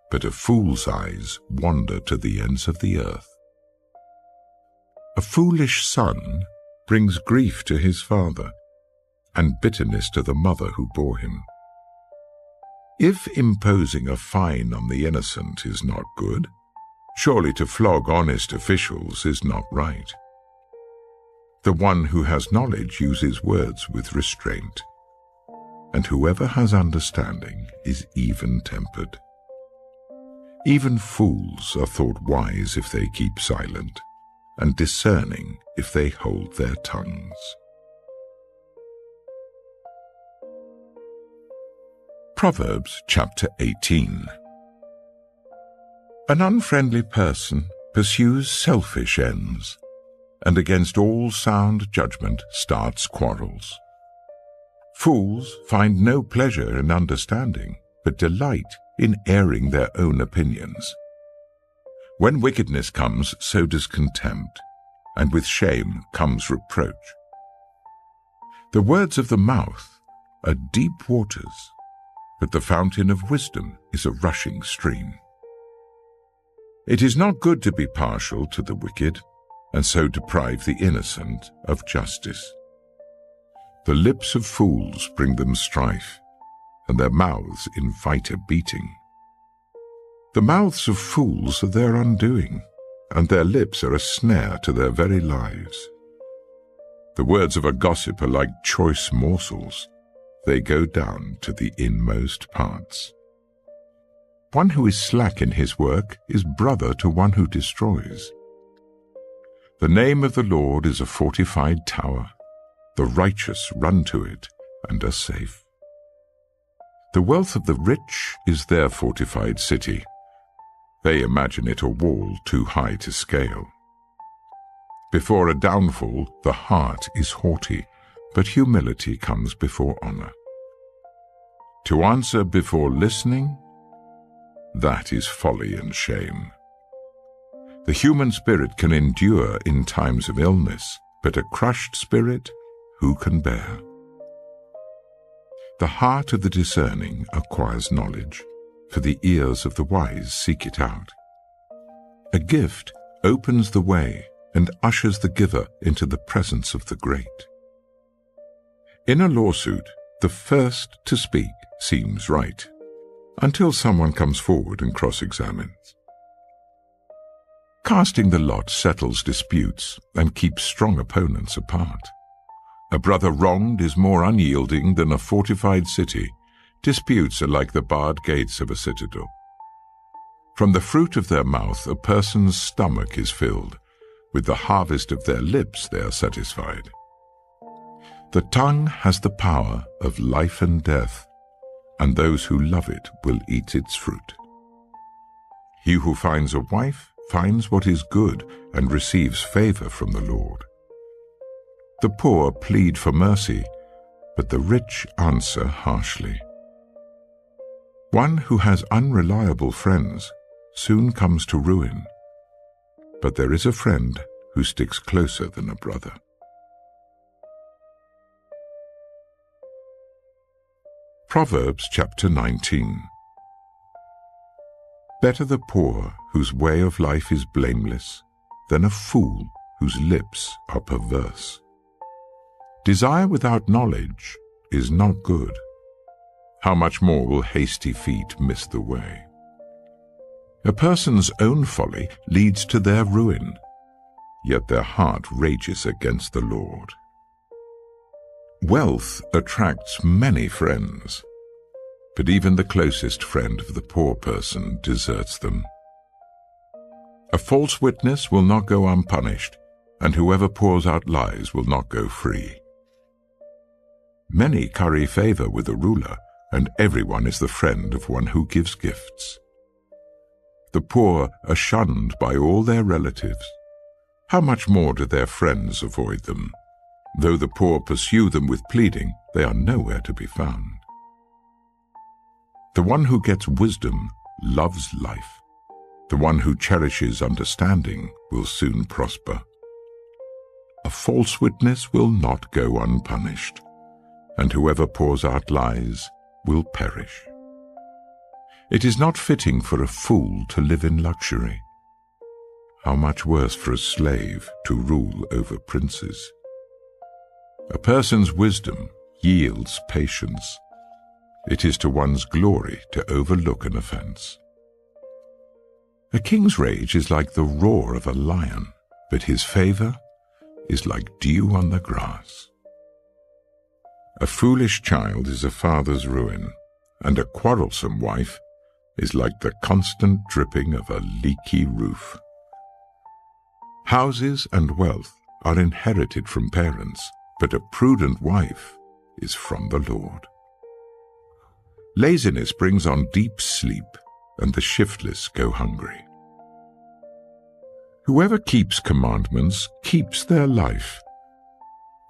but a fool's eyes wander to the ends of the earth. A foolish son brings grief to his father, and bitterness to the mother who bore him. If imposing a fine on the innocent is not good, surely to flog honest officials is not right. The one who has knowledge uses words with restraint, and whoever has understanding is even-tempered. Even fools are thought wise if they keep silent, and discerning if they hold their tongues. Proverbs chapter 18. An unfriendly person pursues selfish ends, and against all sound judgment starts quarrels. Fools find no pleasure in understanding, but delight in airing their own opinions. When wickedness comes, so does contempt, and with shame comes reproach. The words of the mouth are deep waters, but the fountain of wisdom is a rushing stream. It is not good to be partial to the wicked, and so deprive the innocent of justice. The lips of fools bring them strife, and their mouths invite a beating. The mouths of fools are their undoing, and their lips are a snare to their very lives. The words of a gossip are like choice morsels. They go down to the inmost parts. One who is slack in his work is brother to one who destroys. The name of the Lord is a fortified tower. The righteous run to it and are safe. The wealth of the rich is their fortified city. They imagine it a wall too high to scale. Before a downfall, the heart is haughty, but humility comes before honor. To answer before listening, that is folly and shame. The human spirit can endure in times of illness, but a crushed spirit, who can bear? The heart of the discerning acquires knowledge, for the ears of the wise seek it out. A gift opens the way and ushers the giver into the presence of the great. In a lawsuit, the first to speak seems right, until someone comes forward and cross-examines. Casting the lot settles disputes and keeps strong opponents apart. A brother wronged is more unyielding than a fortified city. Disputes are like the barred gates of a citadel. From the fruit of their mouth a person's stomach is filled. With the harvest of their lips they are satisfied. The tongue has the power of life and death, and those who love it will eat its fruit. He who finds a wife finds what is good and receives favor from the Lord. The poor plead for mercy, but the rich answer harshly. One who has unreliable friends soon comes to ruin, but there is a friend who sticks closer than a brother. Proverbs chapter 19. Better the poor whose way of life is blameless than a fool whose lips are perverse. Desire without knowledge is not good. How much more will hasty feet miss the way? A person's own folly leads to their ruin, yet their heart rages against the Lord. Wealth attracts many friends, but even the closest friend of the poor person deserts them. A false witness will not go unpunished, and whoever pours out lies will not go free. Many curry favor with a ruler, and everyone is the friend of one who gives gifts. The poor are shunned by all their relatives. How much more do their friends avoid them? Though the poor pursue them with pleading, they are nowhere to be found. The one who gets wisdom loves life. The one who cherishes understanding will soon prosper. A false witness will not go unpunished, and whoever pours out lies will perish. It is not fitting for a fool to live in luxury. How much worse for a slave to rule over princes? A person's wisdom yields patience. It is to one's glory to overlook an offense. A king's rage is like the roar of a lion, but his favor is like dew on the grass. A foolish child is a father's ruin, and a quarrelsome wife is like the constant dripping of a leaky roof. Houses and wealth are inherited from parents, but a prudent wife is from the Lord. Laziness brings on deep sleep, and the shiftless go hungry. Whoever keeps commandments keeps their life,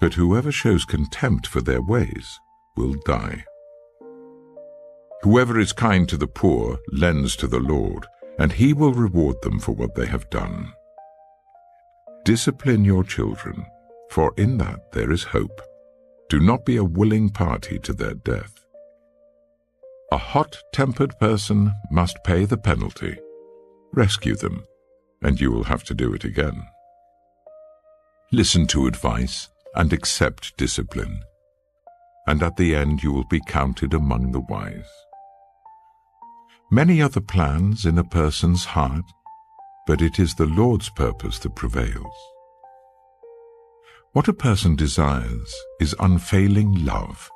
but whoever shows contempt for their ways will die. Whoever is kind to the poor lends to the Lord, and he will reward them for what they have done. Discipline your children, for in that there is hope. Do not be a willing party to their death. A hot-tempered person must pay the penalty. Rescue them, and you will have to do it again. Listen to advice and accept discipline, and at the end you will be counted among the wise. Many are the plans in a person's heart, but it is the Lord's purpose that prevails. What a person desires is unfailing love.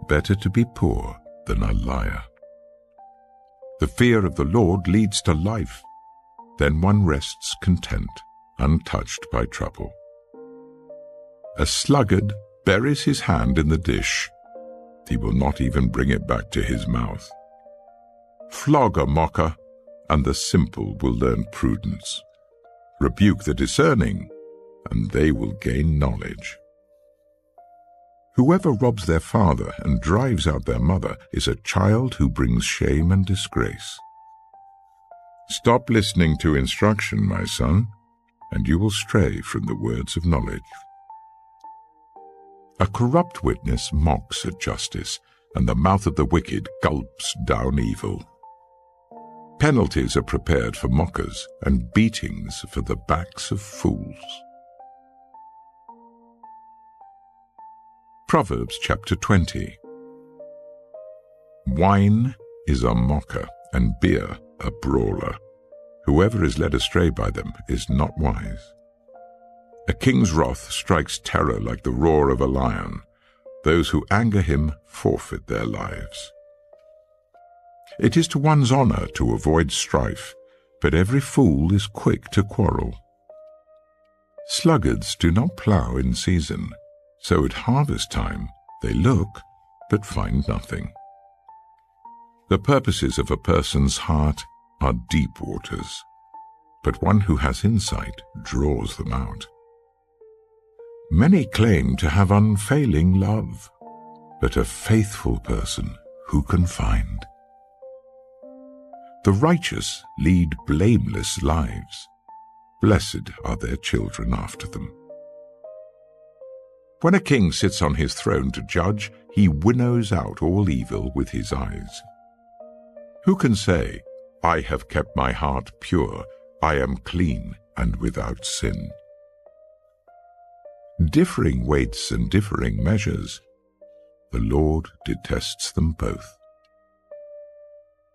Better to be poor than a liar. The fear of the Lord leads to life. Then one rests content, untouched by trouble. A sluggard buries his hand in the dish. He will not even bring it back to his mouth. Flog a mocker, and the simple will learn prudence. Rebuke the discerning, and they will gain knowledge. Whoever robs their father and drives out their mother is a child who brings shame and disgrace. Stop listening to instruction, my son, and you will stray from the words of knowledge. A corrupt witness mocks at justice, and the mouth of the wicked gulps down evil. Penalties are prepared for mockers, and beatings for the backs of fools. Proverbs chapter 20. Wine is a mocker, and beer a brawler. Whoever is led astray by them is not wise. A king's wrath strikes terror like the roar of a lion. Those who anger him forfeit their lives. It is to one's honor to avoid strife, but every fool is quick to quarrel. Sluggards do not plow in season, so at harvest time they look but find nothing. The purposes of a person's heart are deep waters, but one who has insight draws them out. Many claim to have unfailing love, but a faithful person who can find? The righteous lead blameless lives. Blessed are their children after them. When a king sits on his throne to judge, he winnows out all evil with his eyes. Who can say, I have kept my heart pure, I am clean and without sin? Differing weights and differing measures, the Lord detests them both.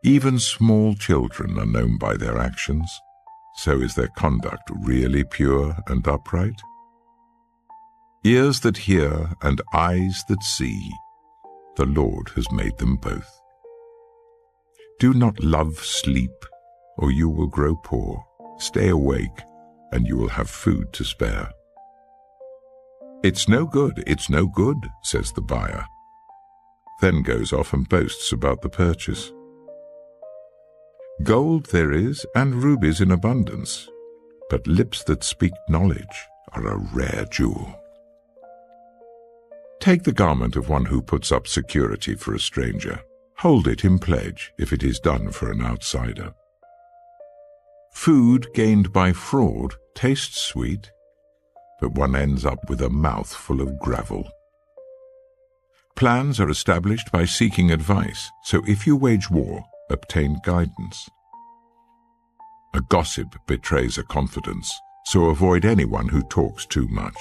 Even small children are known by their actions. So is their conduct really pure and upright? Ears that hear and eyes that see, the Lord has made them both. Do not love sleep, or you will grow poor. Stay awake, and you will have food to spare. It's no good, says the buyer. Then goes off and boasts about the purchase. Gold there is, and rubies in abundance, but lips that speak knowledge are a rare jewel. Take the garment of one who puts up security for a stranger. Hold it in pledge if it is done for an outsider. Food gained by fraud tastes sweet, but one ends up with a mouth full of gravel. Plans are established by seeking advice, so if you wage war, obtain guidance. A gossip betrays a confidence, so avoid anyone who talks too much.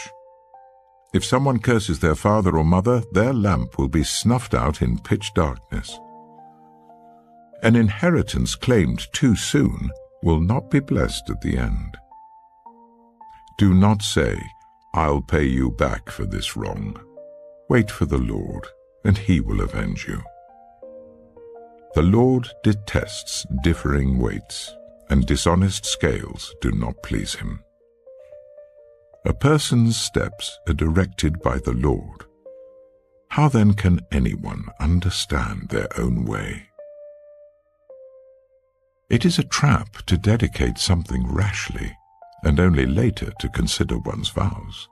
If someone curses their father or mother, their lamp will be snuffed out in pitch darkness. An inheritance claimed too soon will not be blessed at the end. Do not say, I'll pay you back for this wrong. Wait for the Lord, and he will avenge you. The Lord detests differing weights, and dishonest scales do not please him. A person's steps are directed by the Lord, How then can anyone understand their own way? It is a trap to dedicate something rashly, and only later to consider one's vows.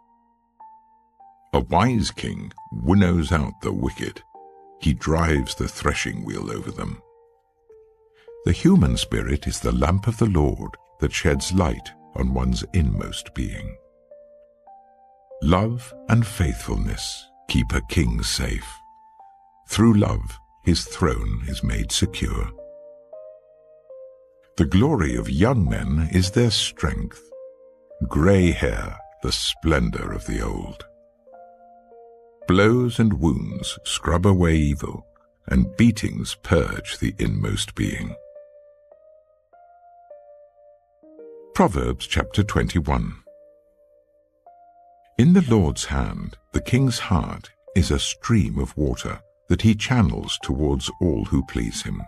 A wise king winnows out the wicked. He drives the threshing wheel over them. The human spirit is the lamp of the Lord that sheds light on one's inmost being. Love and faithfulness keep a king safe. Through love, his throne is made secure. The glory of young men is their strength. Grey hair, the splendor of the old. Blows and wounds scrub away evil, and beatings purge the inmost being. Proverbs chapter 21. In the Lord's hand, the king's heart is a stream of water that he channels towards all who please him.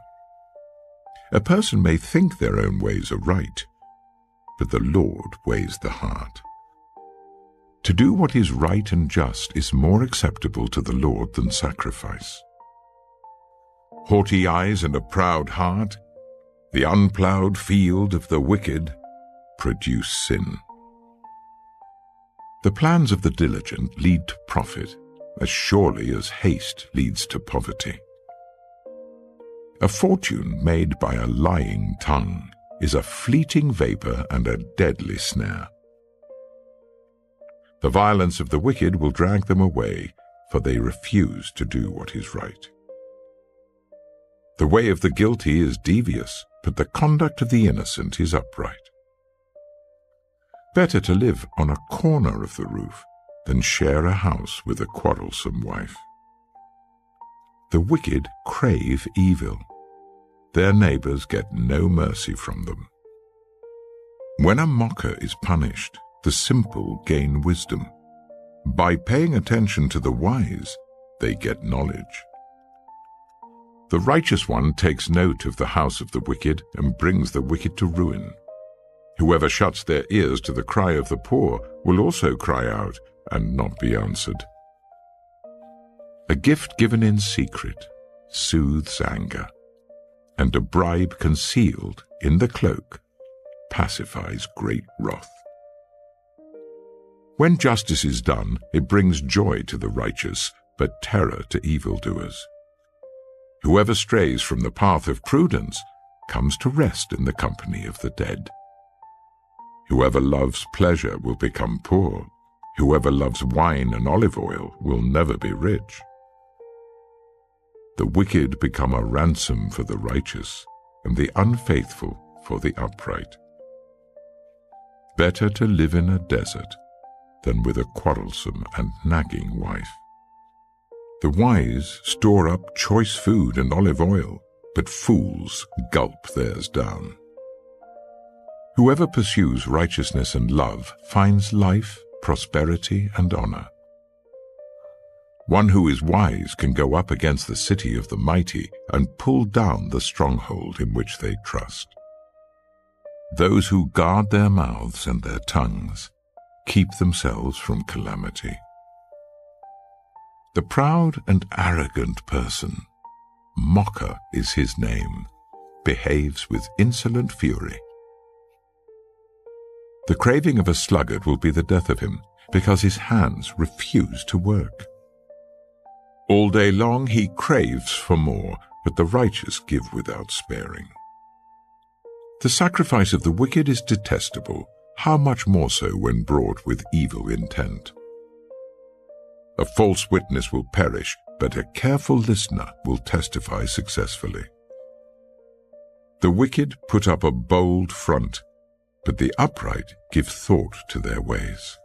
A person may think their own ways are right, but the Lord weighs the heart. To do what is right and just is more acceptable to the Lord than sacrifice. Haughty eyes and a proud heart, the unplowed field of the wicked, produce sin. The plans of the diligent lead to profit, as surely as haste leads to poverty. A fortune made by a lying tongue is a fleeting vapor and a deadly snare. The violence of the wicked will drag them away, for they refuse to do what is right. The way of the guilty is devious, but the conduct of the innocent is upright. Better to live on a corner of the roof than share a house with a quarrelsome wife. The wicked crave evil. Their neighbors get no mercy from them. When a mocker is punished, the simple gain wisdom. By paying attention to the wise, they get knowledge. The righteous one takes note of the house of the wicked and brings the wicked to ruin. Whoever shuts their ears to the cry of the poor will also cry out and not be answered. A gift given in secret soothes anger, and a bribe concealed in the cloak pacifies great wrath. When justice is done, it brings joy to the righteous, but terror to evildoers. Whoever strays from the path of prudence comes to rest in the company of the dead. Whoever loves pleasure will become poor. Whoever loves wine and olive oil will never be rich. The wicked become a ransom for the righteous, and the unfaithful for the upright. Better to live in a desert than with a quarrelsome and nagging wife. The wise store up choice food and olive oil, but fools gulp theirs down. Whoever pursues righteousness and love finds life, prosperity, and honor. One who is wise can go up against the city of the mighty and pull down the stronghold in which they trust. Those who guard their mouths and their tongues keep themselves from calamity. The proud and arrogant person, mocker is his name, behaves with insolent fury. The craving of a sluggard will be the death of him, because his hands refuse to work. All day long he craves for more, but the righteous give without sparing. The sacrifice of the wicked is detestable, how much more so when brought with evil intent. A false witness will perish, but a careful listener will testify successfully. The wicked put up a bold front, but the upright give thought to their ways.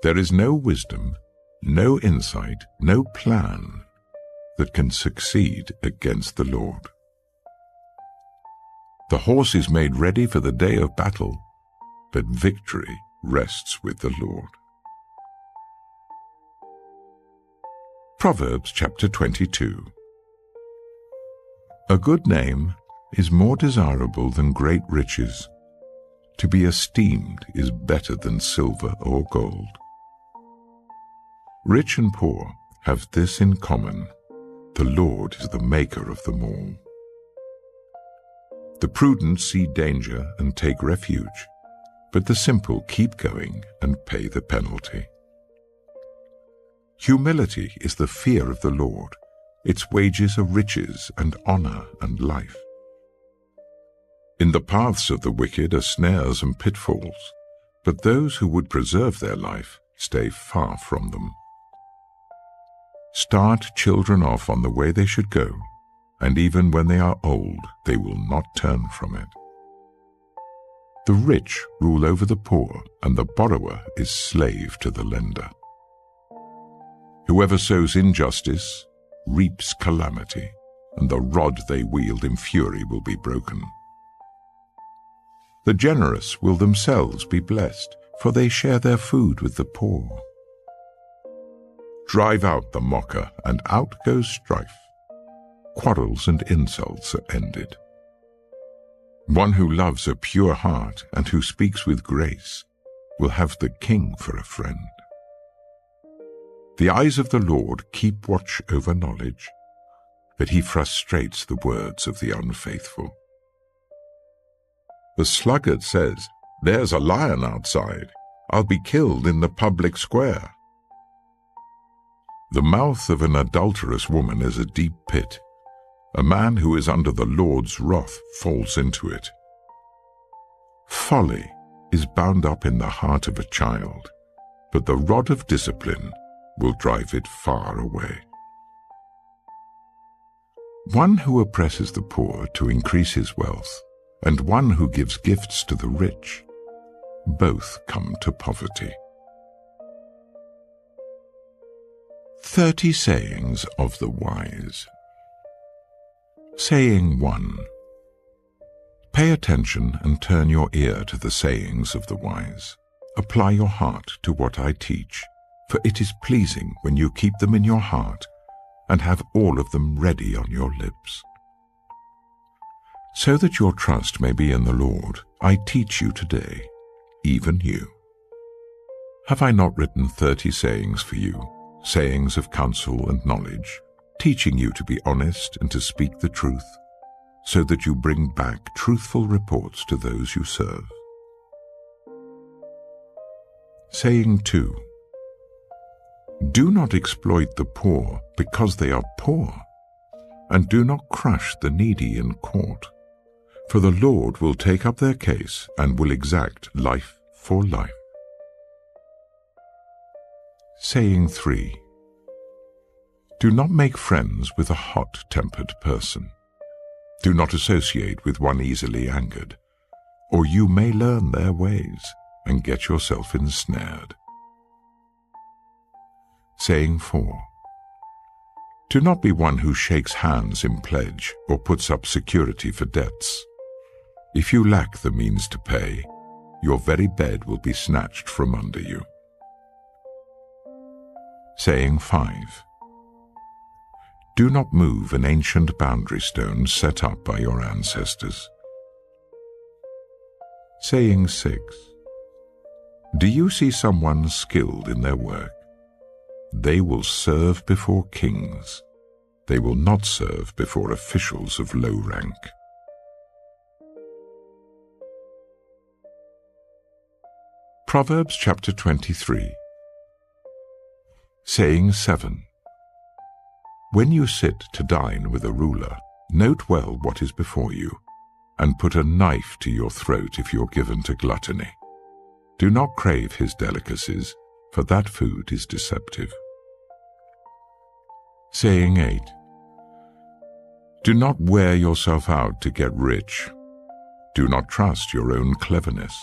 There is no wisdom, no insight, no plan that can succeed against the Lord. The horse is made ready for the day of battle, but victory rests with the Lord. Proverbs chapter 22. A good name is more desirable than great riches. To be esteemed is better than silver or gold. Rich and poor have this in common: the Lord is the maker of them all. The prudent see danger and take refuge, but the simple keep going and pay the penalty. Humility is the fear of the Lord. Its wages are riches and honor and life. In the paths of the wicked are snares and pitfalls, but those who would preserve their life stay far from them. Start children off on the way they should go, and even when they are old, they will not turn from it. The rich rule over the poor, and the borrower is slave to the lender. Whoever sows injustice reaps calamity, and the rod they wield in fury will be broken. The generous will themselves be blessed, for they share their food with the poor. Drive out the mocker, and out goes strife. Quarrels and insults are ended. One who loves a pure heart and who speaks with grace will have the king for a friend. The eyes of the Lord keep watch over knowledge, but he frustrates the words of the unfaithful. The sluggard says, "There's a lion outside. I'll be killed in the public square." The mouth of an adulterous woman is a deep pit. A man who is under the Lord's wrath falls into it. Folly is bound up in the heart of a child, but the rod of discipline will drive it far away. One who oppresses the poor to increase his wealth, and one who gives gifts to the rich, both come to poverty. 30 Sayings of the Wise. Saying 1. Pay attention and turn your ear to the sayings of the wise. Apply your heart to what I teach, for it is pleasing when you keep them in your heart and have all of them ready on your lips. So that your trust may be in the Lord, I teach you today, even you. Have I not written 30 sayings for you, sayings of counsel and knowledge, teaching you to be honest and to speak the truth, so that you bring back truthful reports to those you serve? Saying 2. Do not exploit the poor because they are poor, and do not crush the needy in court, for the Lord will take up their case and will exact life for life. Saying 3. Do not make friends with a hot-tempered person. Do not associate with one easily angered, or you may learn their ways and get yourself ensnared. Saying 4. Do not be one who shakes hands in pledge or puts up security for debts. If you lack the means to pay, your very bed will be snatched from under you. Saying 5. Do not move an ancient boundary stone set up by your ancestors. Saying 6. Do you see someone skilled in their work? They will serve before kings. They will not serve before officials of low rank. Proverbs chapter 23. Saying 7. When you sit to dine with a ruler, note well what is before you, and put a knife to your throat if you're given to gluttony. Do not crave his delicacies, for that food is deceptive. Saying 8. Do not wear yourself out to get rich. Do not trust your own cleverness.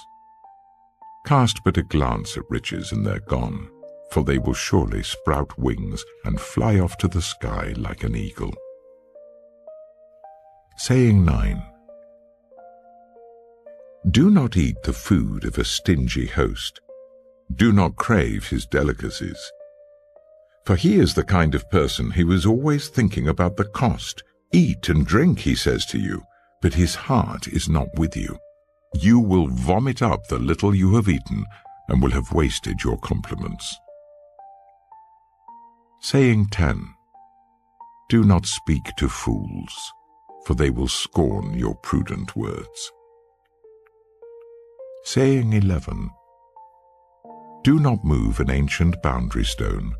Cast but a glance at riches and they're gone, for they will surely sprout wings and fly off to the sky like an eagle. Saying 9. Do not eat the food of a stingy host. Do not crave his delicacies. For he is the kind of person who is always thinking about the cost. Eat and drink, he says to you, but his heart is not with you. You will vomit up the little you have eaten and will have wasted your compliments. Saying 10. Do not speak to fools, for they will scorn your prudent words. Saying 11. Do not move an ancient boundary stone,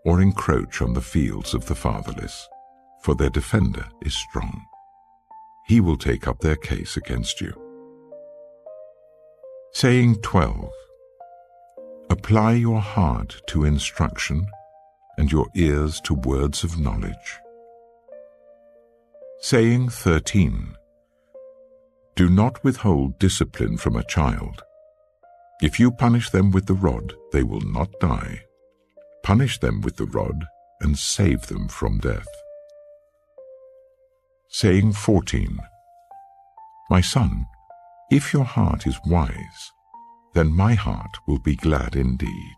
or encroach on the fields of the fatherless, for their defender is strong. He will take up their case against you. Saying 12. Apply your heart to instruction, and your ears to words of knowledge. Saying 13. Do not withhold discipline from a child. If you punish them with the rod, they will not die. Punish them with the rod, and save them from death. Saying 14. My son, if your heart is wise, then my heart will be glad indeed.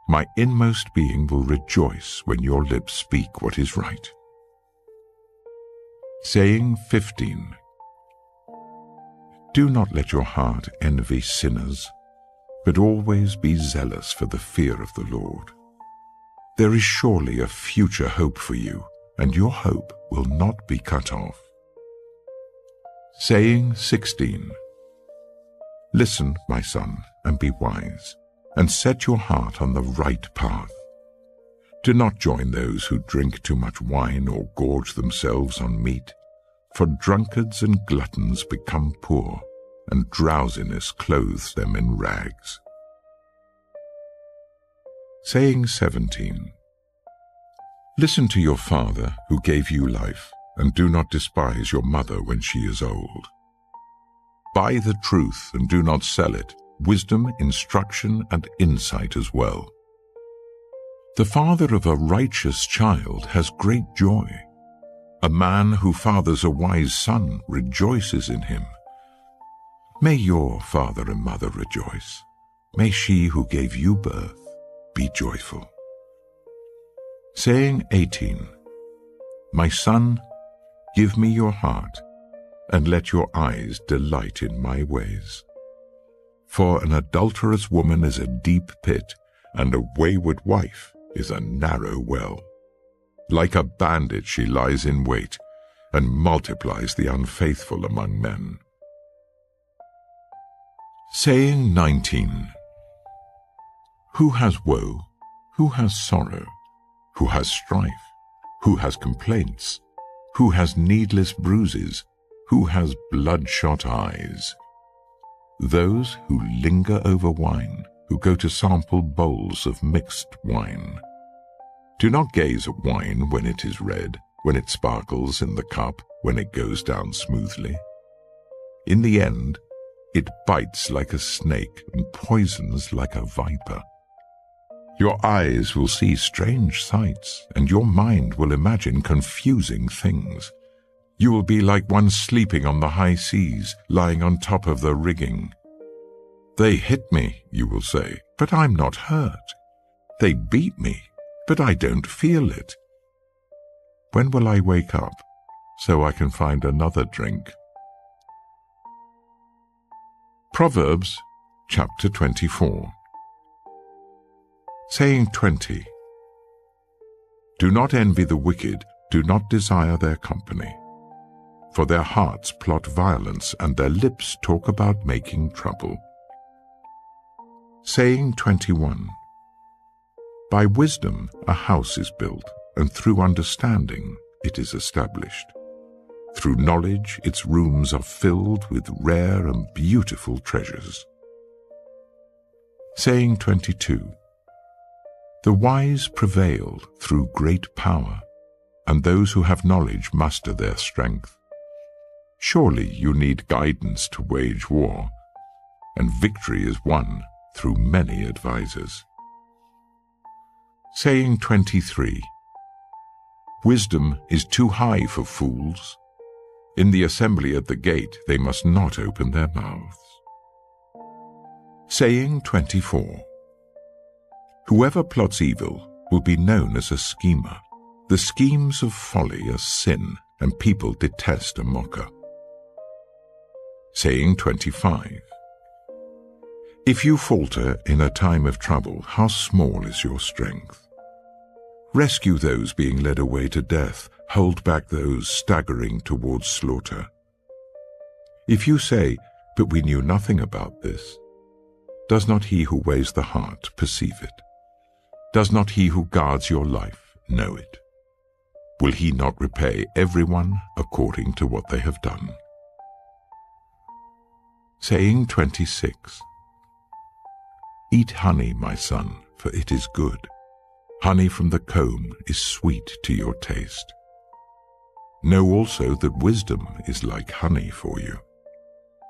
My inmost being will rejoice when your lips speak what is right. Saying 15. Do not let your heart envy sinners, but always be zealous for the fear of the Lord. There is surely a future hope for you, and your hope will not be cut off. Saying 16. Listen, my son, and be wise, and set your heart on the right path. Do not join those who drink too much wine or gorge themselves on meat, for drunkards and gluttons become poor, and drowsiness clothes them in rags. Saying 17. Listen to your father who gave you life, and do not despise your mother when she is old. Buy the truth and do not sell it, wisdom, instruction, and insight as well. The father of a righteous child has great joy. A man who fathers a wise son rejoices in him. May your father and mother rejoice. May she who gave you birth be joyful. Saying 18. My son, give me your heart, and let your eyes delight in my ways. For an adulterous woman is a deep pit, and a wayward wife is a narrow well. Like a bandit she lies in wait, and multiplies the unfaithful among men. Saying 19. Who has woe? Who has sorrow? Who has strife? Who has complaints? Who has needless bruises? Who has bloodshot eyes? Those who linger over wine, who go to sample bowls of mixed wine. Do not gaze at wine when it is red, when it sparkles in the cup, when it goes down smoothly. In the end, it bites like a snake and poisons like a viper. Your eyes will see strange sights, and your mind will imagine confusing things. You will be like one sleeping on the high seas, lying on top of the rigging. They hit me, you will say, but I'm not hurt. They beat me, but I don't feel it. When will I wake up, so I can find another drink? Proverbs chapter 24. Saying 20. Do not envy the wicked, do not desire their company. For their hearts plot violence, and their lips talk about making trouble. Saying 21. By wisdom a house is built, and through understanding it is established. Through knowledge its rooms are filled with rare and beautiful treasures. Saying 22. The wise prevail through great power, and those who have knowledge muster their strength. Surely you need guidance to wage war, and victory is won through many advisers. Saying 23. Wisdom is too high for fools. In the assembly at the gate they must not open their mouths. Saying 24. Whoever plots evil will be known as a schemer. The schemes of folly are sin, and people detest a mocker. Saying 25. If you falter in a time of trouble, how small is your strength? Rescue those being led away to death. Hold back those staggering towards slaughter. If you say, "But we knew nothing about this," does not he who weighs the heart perceive it? Does not he who guards your life know it? Will he not repay everyone according to what they have done? Saying 26. Eat honey, my son, for it is good. Honey from the comb is sweet to your taste. Know also that wisdom is like honey for you.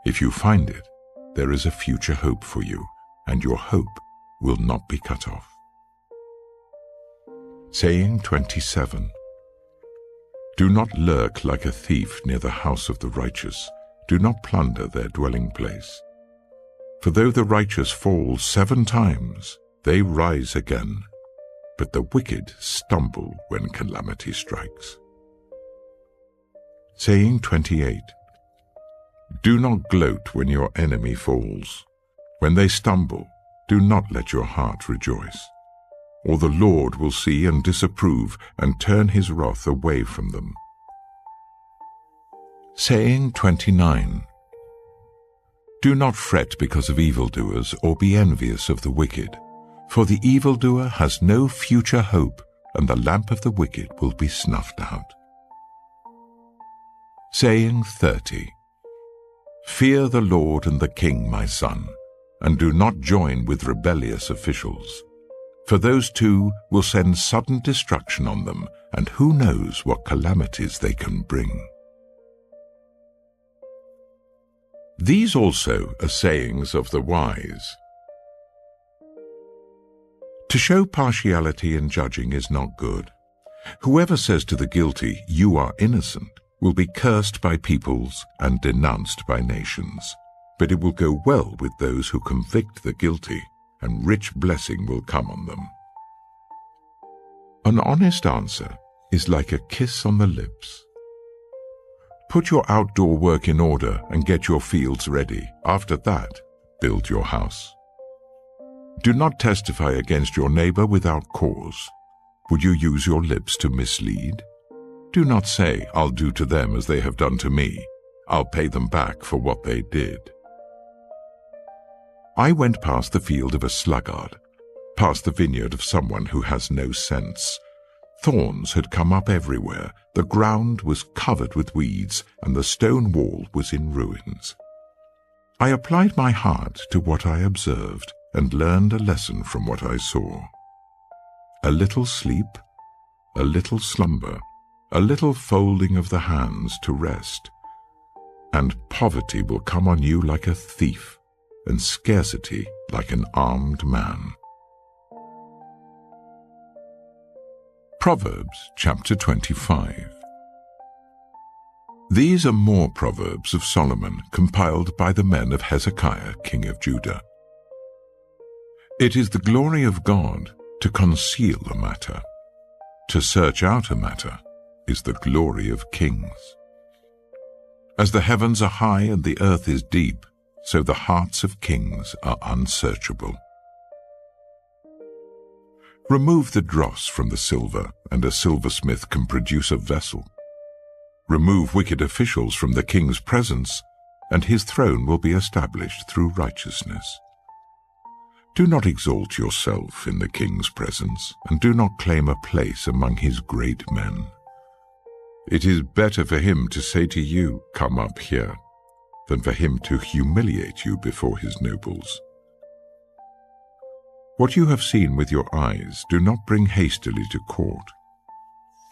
If you find it, there is a future hope for you, and your hope will not be cut off. Saying 27. Do not lurk like a thief near the house of the righteous. Do not plunder their dwelling place. For though the righteous fall 7 times, they rise again, but the wicked stumble when calamity strikes. Saying 28. Do not gloat when your enemy falls. When they stumble, do not let your heart rejoice. Or the Lord will see and disapprove and turn his wrath away from them. Saying 29. Do not fret because of evildoers, or be envious of the wicked. For the evildoer has no future hope, and the lamp of the wicked will be snuffed out. Saying 30. Fear the Lord and the King, my son, and do not join with rebellious officials. For those two will send sudden destruction on them, and who knows what calamities they can bring. These also are sayings of the wise. To show partiality in judging is not good. Whoever says to the guilty, "You are innocent," will be cursed by peoples and denounced by nations. But it will go well with those who convict the guilty, and rich blessing will come on them. An honest answer is like a kiss on the lips. Put your outdoor work in order and get your fields ready. After that, build your house. Do not testify against your neighbor without cause. Would you use your lips to mislead? Do not say, "I'll do to them as they have done to me. I'll pay them back for what they did." I went past the field of a sluggard, past the vineyard of someone who has no sense. Thorns had come up everywhere, the ground was covered with weeds, and the stone wall was in ruins. I applied my heart to what I observed, and learned a lesson from what I saw. A little sleep, a little slumber, a little folding of the hands to rest, and poverty will come on you like a thief, and scarcity like an armed man. Proverbs chapter 25. These are more Proverbs of Solomon, compiled by the men of Hezekiah, king of Judah. It is the glory of God to conceal a matter. To search out a matter is the glory of kings. As the heavens are high and the earth is deep, so the hearts of kings are unsearchable. Remove the dross from the silver, and a silversmith can produce a vessel. Remove wicked officials from the king's presence, and his throne will be established through righteousness. Do not exalt yourself in the king's presence, and do not claim a place among his great men. It is better for him to say to you, "Come up here," than for him to humiliate you before his nobles. What you have seen with your eyes, do not bring hastily to court.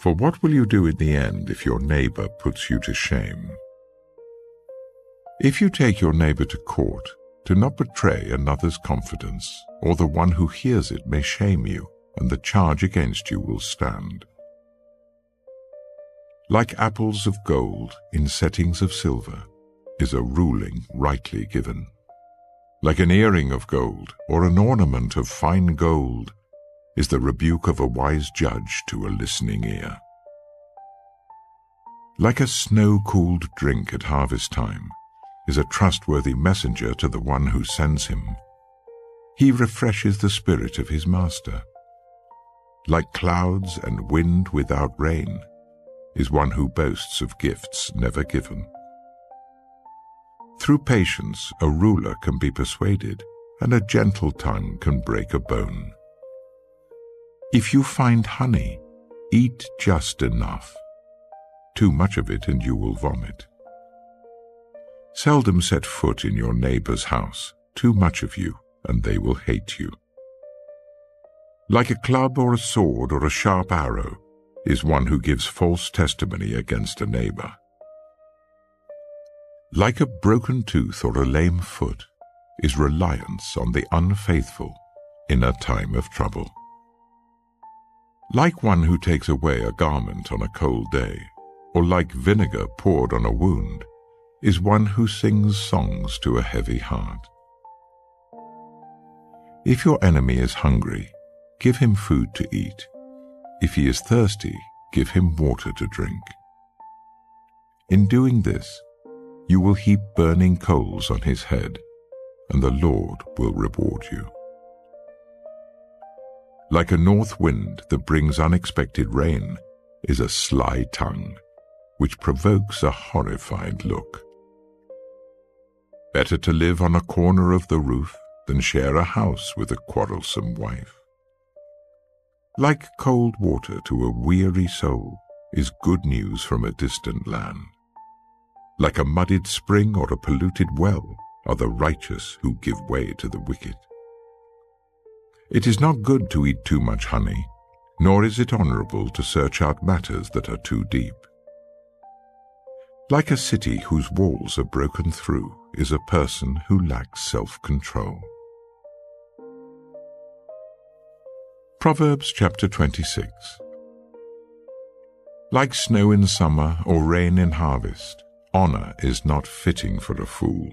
For what will you do in the end if your neighbor puts you to shame? If you take your neighbor to court, do not betray another's confidence, or the one who hears it may shame you, and the charge against you will stand. Like apples of gold in settings of silver is a ruling rightly given. Like an earring of gold or an ornament of fine gold is the rebuke of a wise judge to a listening ear. Like a snow-cooled drink at harvest time is a trustworthy messenger to the one who sends him. He refreshes the spirit of his master. Like clouds and wind without rain is one who boasts of gifts never given. Through patience a ruler can be persuaded, and a gentle tongue can break a bone. If you find honey, eat just enough. Too much of it and you will vomit. Seldom set foot in your neighbor's house. Too much of you, and they will hate you. Like a club or a sword or a sharp arrow is one who gives false testimony against a neighbor. Like a broken tooth or a lame foot is reliance on the unfaithful in a time of trouble. Like one who takes away a garment on a cold day, or like vinegar poured on a wound, is one who sings songs to a heavy heart. If your enemy is hungry, give him food to eat. If he is thirsty, give him water to drink. In doing this, you will heap burning coals on his head, and the Lord will reward you. Like a north wind that brings unexpected rain is a sly tongue, which provokes a horrified look. Better to live on a corner of the roof than share a house with a quarrelsome wife. Like cold water to a weary soul is good news from a distant land. Like a muddied spring or a polluted well are the righteous who give way to the wicked. It is not good to eat too much honey, nor is it honorable to search out matters that are too deep. Like a city whose walls are broken through is a person who lacks self-control. Proverbs chapter 26. Like snow in summer or rain in harvest, honor is not fitting for a fool.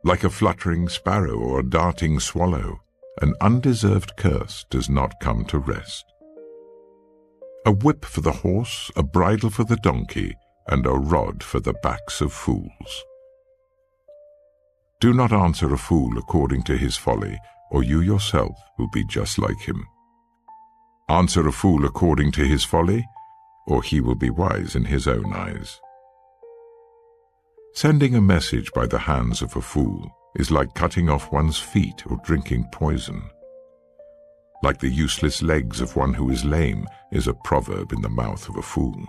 Like a fluttering sparrow or a darting swallow, an undeserved curse does not come to rest. A whip for the horse, a bridle for the donkey, and a rod for the backs of fools. Do not answer a fool according to his folly, or you yourself will be just like him. Answer a fool according to his folly, or he will be wise in his own eyes. Sending a message by the hands of a fool is like cutting off one's feet or drinking poison. Like the useless legs of one who is lame is a proverb in the mouth of a fool.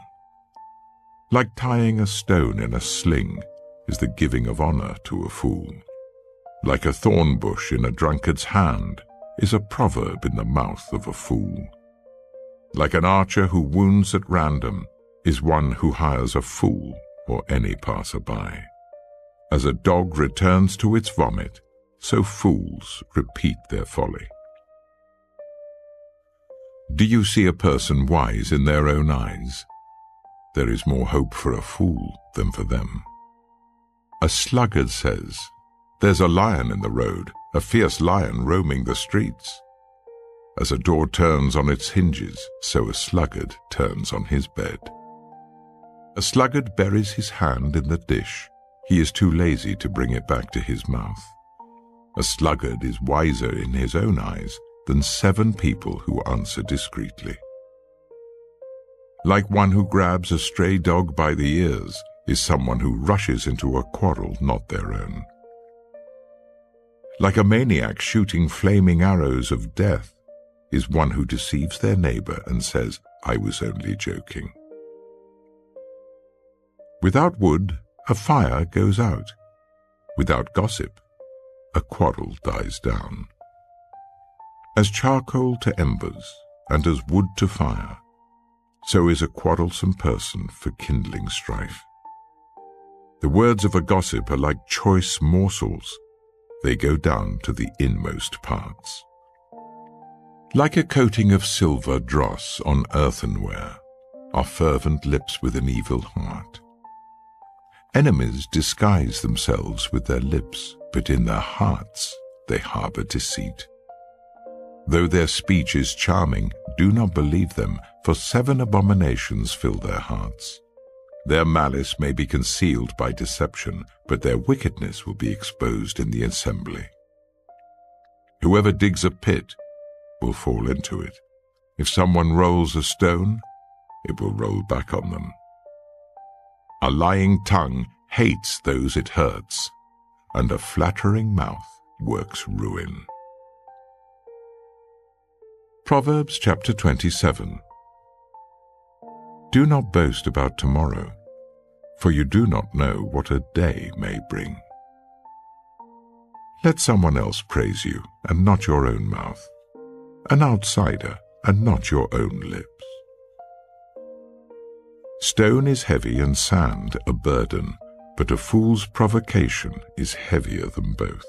Like tying a stone in a sling is the giving of honor to a fool. Like a thorn bush in a drunkard's hand is a proverb in the mouth of a fool. Like an archer who wounds at random is one who hires a fool or any passerby. As a dog returns to its vomit, so fools repeat their folly. Do you see a person wise in their own eyes? There is more hope for a fool than for them. A sluggard says, "There's a lion in the road, a fierce lion roaming the streets." As a door turns on its hinges, so a sluggard turns on his bed. A sluggard buries his hand in the dish. He is too lazy to bring it back to his mouth. A sluggard is wiser in his own eyes than 7 people who answer discreetly. Like one who grabs a stray dog by the ears is someone who rushes into a quarrel not their own. Like a maniac shooting flaming arrows of death is one who deceives their neighbor and says, "I was only joking." Without wood, a fire goes out. Without gossip, a quarrel dies down. As charcoal to embers and as wood to fire, so is a quarrelsome person for kindling strife. The words of a gossip are like choice morsels. They go down to the inmost parts. Like a coating of silver dross on earthenware are fervent lips with an evil heart. Enemies disguise themselves with their lips, but in their hearts they harbor deceit. Though their speech is charming, do not believe them, for 7 abominations fill their hearts. Their malice may be concealed by deception, but their wickedness will be exposed in the assembly. Whoever digs a pit will fall into it, If someone rolls a stone, it will roll back on them. A lying tongue hates those it hurts, and a flattering mouth works ruin. Proverbs chapter 27. Do not boast about tomorrow, for you do not know what a day may bring. Let someone else praise you, and not your own mouth, an outsider, and not your own lips. Stone is heavy and sand a burden, but a fool's provocation is heavier than both.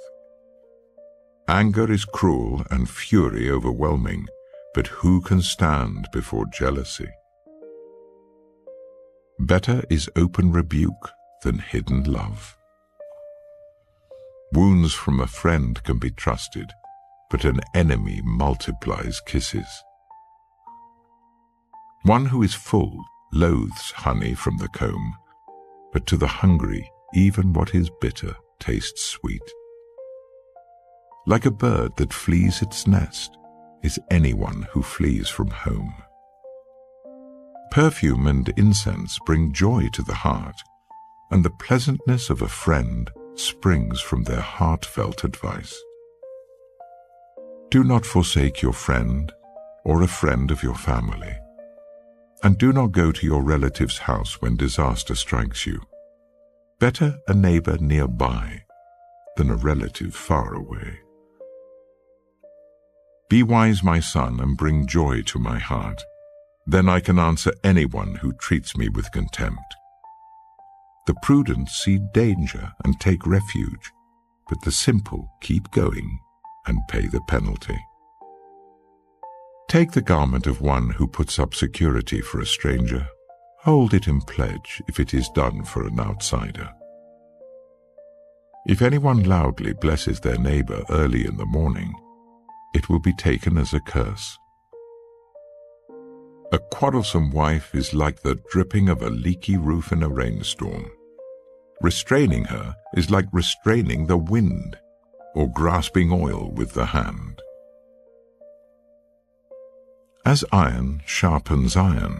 Anger is cruel and fury overwhelming, but who can stand before jealousy? Better is open rebuke than hidden love. Wounds from a friend can be trusted, but an enemy multiplies kisses. One who is full loathes honey from the comb, but to the hungry even what is bitter tastes sweet. Like a bird that flees its nest is anyone who flees from home. Perfume and incense bring joy to the heart, and the pleasantness of a friend springs from their heartfelt advice. Do not forsake your friend or a friend of your family, and do not go to your relative's house when disaster strikes you. Better a neighbor nearby than a relative far away. Be wise, my son, and bring joy to my heart. Then I can answer anyone who treats me with contempt. The prudent see danger and take refuge, but the simple keep going and pay the penalty. Take the garment of one who puts up security for a stranger. Hold it in pledge if it is done for an outsider. If anyone loudly blesses their neighbor early in the morning, it will be taken as a curse. A quarrelsome wife is like the dripping of a leaky roof in a rainstorm. Restraining her is like restraining the wind or grasping oil with the hand. As iron sharpens iron,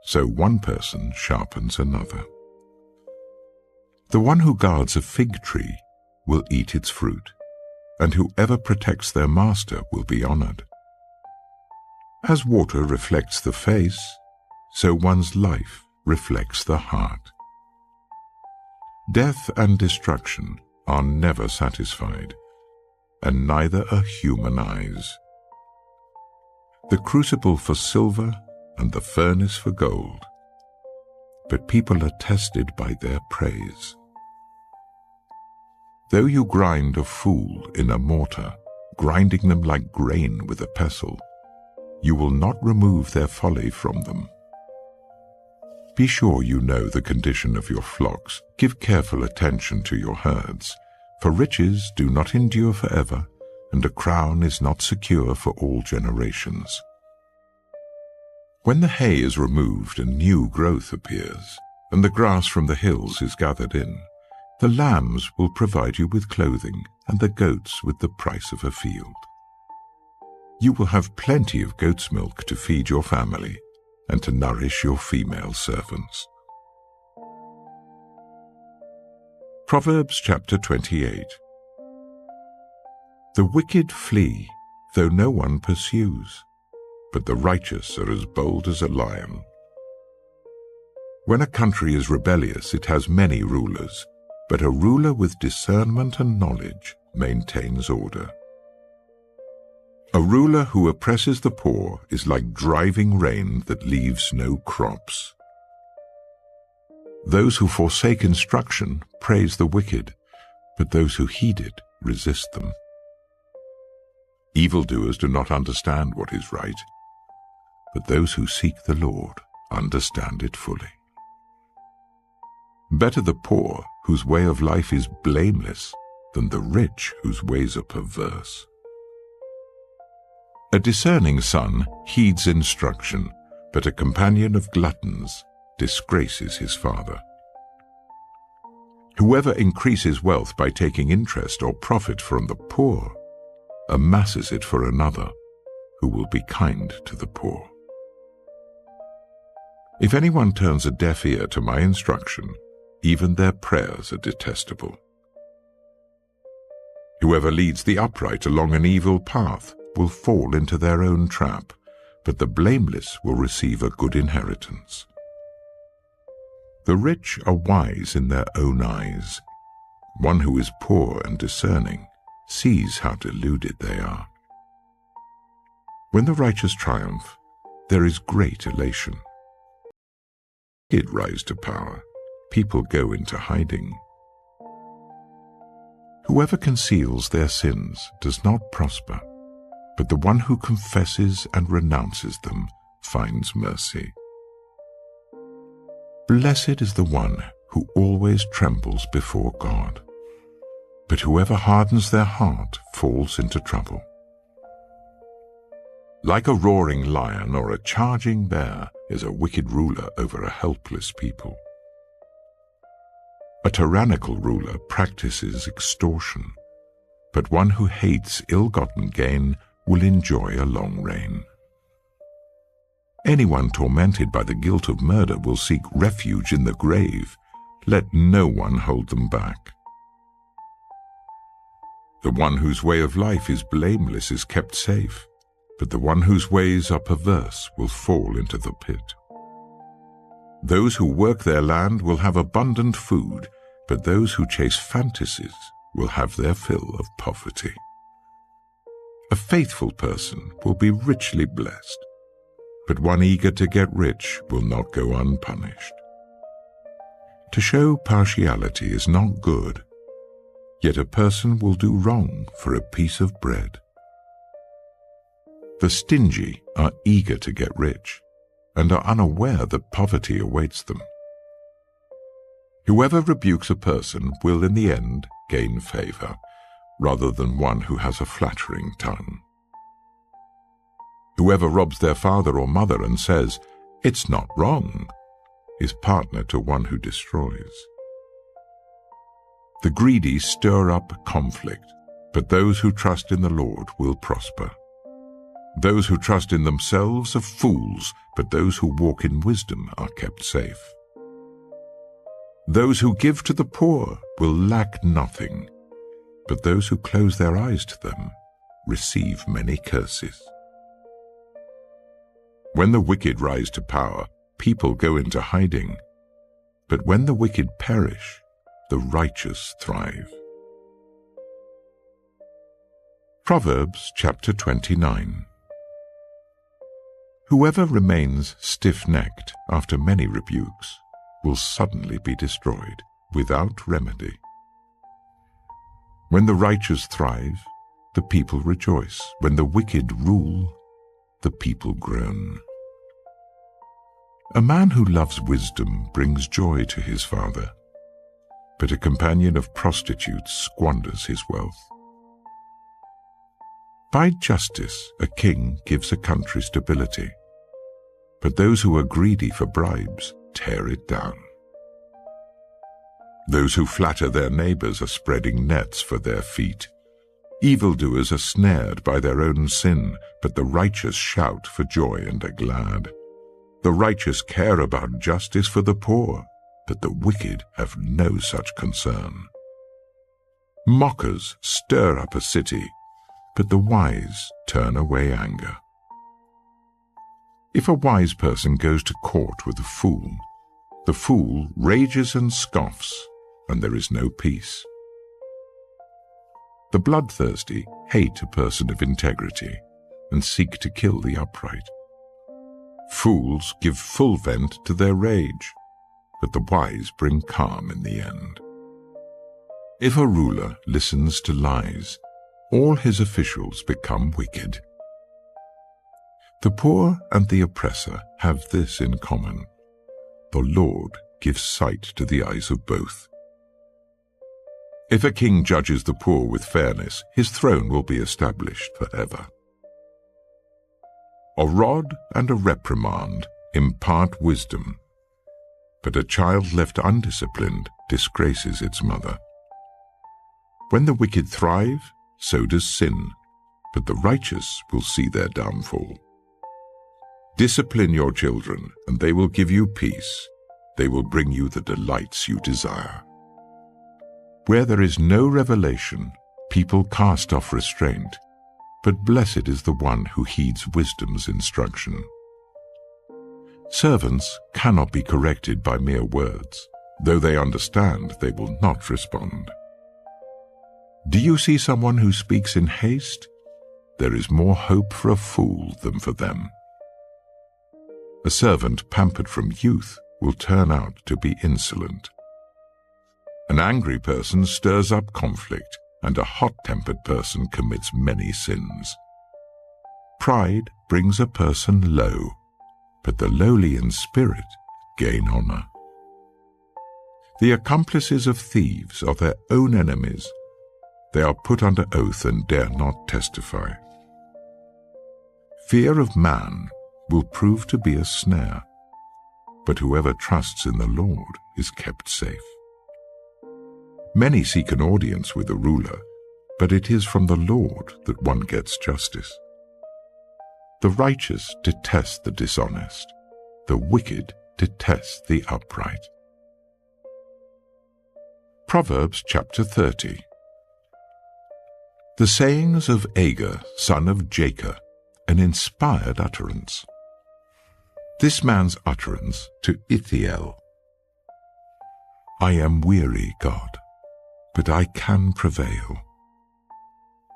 so one person sharpens another. The one who guards a fig tree will eat its fruit, and whoever protects their master will be honored. As water reflects the face, so one's life reflects the heart. Death and destruction are never satisfied, and neither are human eyes. The crucible for silver and the furnace for gold, but people are tested by their praise. Though you grind a fool in a mortar, grinding them like grain with a pestle, you will not remove their folly from them. Be sure you know the condition of your flocks. Give careful attention to your herds, for riches do not endure forever, and a crown is not secure for all generations. When the hay is removed and new growth appears, and the grass from the hills is gathered in, the lambs will provide you with clothing, and the goats with the price of a field. You will have plenty of goat's milk to feed your family and to nourish your female servants. Proverbs chapter 28. The wicked flee, though no one pursues, but the righteous are as bold as a lion. When a country is rebellious, it has many rulers, but a ruler with discernment and knowledge maintains order. A ruler who oppresses the poor is like driving rain that leaves no crops. Those who forsake instruction praise the wicked, but those who heed it resist them. Evildoers do not understand what is right, but those who seek the Lord understand it fully. Better the poor whose way of life is blameless than the rich whose ways are perverse. A discerning son heeds instruction, but a companion of gluttons disgraces his father. Whoever increases wealth by taking interest or profit from the poor amasses it for another, who will be kind to the poor. If anyone turns a deaf ear to my instruction, even their prayers are detestable. Whoever leads the upright along an evil path will fall into their own trap, but the blameless will receive a good inheritance. The rich are wise in their own eyes. One who is poor and discerning sees how deluded they are. When the righteous triumph, there is great elation. It rise to power, people go into hiding. Whoever conceals their sins does not prosper, but the one who confesses and renounces them finds mercy. Blessed is the one who always trembles before God, but whoever hardens their heart falls into trouble. Like a roaring lion or a charging bear is a wicked ruler over a helpless people. A tyrannical ruler practices extortion, but one who hates ill-gotten gain will enjoy a long reign. Anyone tormented by the guilt of murder will seek refuge in the grave. Let no one hold them back. The one whose way of life is blameless is kept safe, but the one whose ways are perverse will fall into the pit. Those who work their land will have abundant food, but those who chase fantasies will have their fill of poverty. A faithful person will be richly blessed, but one eager to get rich will not go unpunished. To show partiality is not good, yet a person will do wrong for a piece of bread. The stingy are eager to get rich, and are unaware that poverty awaits them. Whoever rebukes a person will in the end gain favor, rather than one who has a flattering tongue. Whoever robs their father or mother and says, "It's not wrong," is partner to one who destroys. The greedy stir up conflict, but those who trust in the Lord will prosper. Those who trust in themselves are fools, but those who walk in wisdom are kept safe. Those who give to the poor will lack nothing, but those who close their eyes to them receive many curses. When the wicked rise to power, people go into hiding, but when the wicked perish, the righteous thrive. Proverbs chapter 29. Whoever remains stiff-necked after many rebukes will suddenly be destroyed without remedy. When the righteous thrive, the people rejoice. When the wicked rule, the people groan. A man who loves wisdom brings joy to his father, but a companion of prostitutes squanders his wealth. By justice, a king gives a country stability, but those who are greedy for bribes tear it down. Those who flatter their neighbors are spreading nets for their feet. Evildoers are snared by their own sin, but the righteous shout for joy and are glad. The righteous care about justice for the poor, but the wicked have no such concern. Mockers stir up a city, but the wise turn away anger. If a wise person goes to court with a fool, the fool rages and scoffs, and there is no peace. The bloodthirsty hate a person of integrity and seek to kill the upright. Fools give full vent to their rage, but the wise bring calm in the end. If a ruler listens to lies, all his officials become wicked. The poor and the oppressor have this in common: the Lord gives sight to the eyes of both. If a king judges the poor with fairness, his throne will be established forever. A rod and a reprimand impart wisdom, but a child left undisciplined disgraces its mother. When the wicked thrive, so does sin, but the righteous will see their downfall. Discipline your children, and they will give you peace. They will bring you the delights you desire. Where there is no revelation, people cast off restraint, but blessed is the one who heeds wisdom's instruction. Servants cannot be corrected by mere words. Though they understand, they will not respond. Do you see someone who speaks in haste? There is more hope for a fool than for them. A servant pampered from youth will turn out to be insolent. An angry person stirs up conflict, and a hot-tempered person commits many sins. Pride brings a person low, but the lowly in spirit gain honor. The accomplices of thieves are their own enemies. They are put under oath and dare not testify. Fear of man will prove to be a snare, but whoever trusts in the Lord is kept safe. Many seek an audience with a ruler, but it is from the Lord that one gets justice. The righteous detest the dishonest. The wicked detest the upright. Proverbs chapter 30. The sayings of Agur, son of Jacob, an inspired utterance. This man's utterance to Ithiel. I am weary, God, but I can prevail.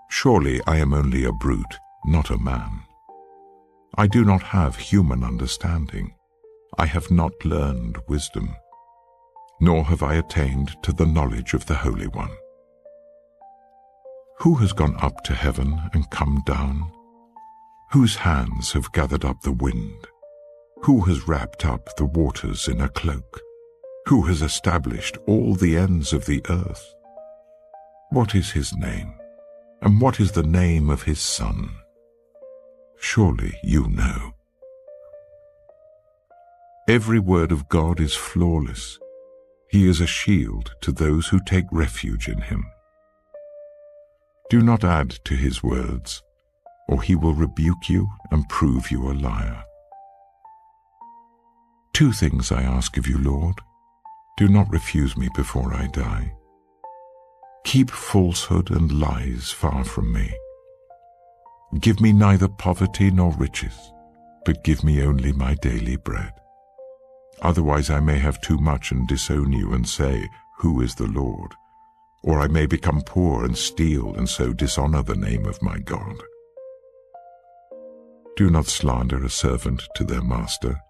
Surely I am only a brute, not a man. I do not have human understanding. I have not learned wisdom, nor have I attained to the knowledge of the Holy One. Who has gone up to heaven and come down? Whose hands have gathered up the wind? Who has wrapped up the waters in a cloak? Who has established all the ends of the earth? What is his name? And what is the name of his son? Surely you know. Every word of God is flawless. He is a shield to those who take refuge in him. Do not add to his words, or he will rebuke you and prove you a liar. 2 things I ask of you, Lord. Do not refuse me before I die. Keep falsehood and lies far from me. Give me neither poverty nor riches, but give me only my daily bread. Otherwise I may have too much and disown you and say, Who is the Lord? Or I may become poor and steal and so dishonor the name of my God. Do not slander a servant to their master,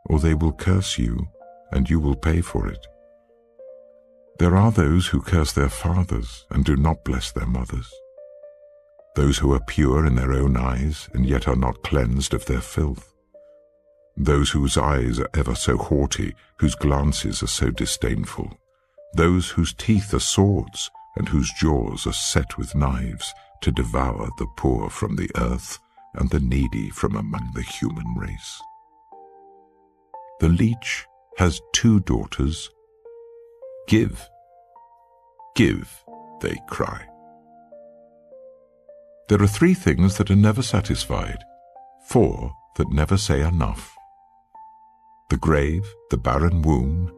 or they will curse you, and you will pay for it. There are those who curse their fathers and do not bless their mothers. Those who are pure in their own eyes and yet are not cleansed of their filth. Those whose eyes are ever so haughty, whose glances are so disdainful. Those whose teeth are swords and whose jaws are set with knives to devour the poor from the earth and the needy from among the human race. The leech has 2 daughters. Give, give, they cry. There are 3 things that are never satisfied, 4 that never say enough. The grave, the barren womb,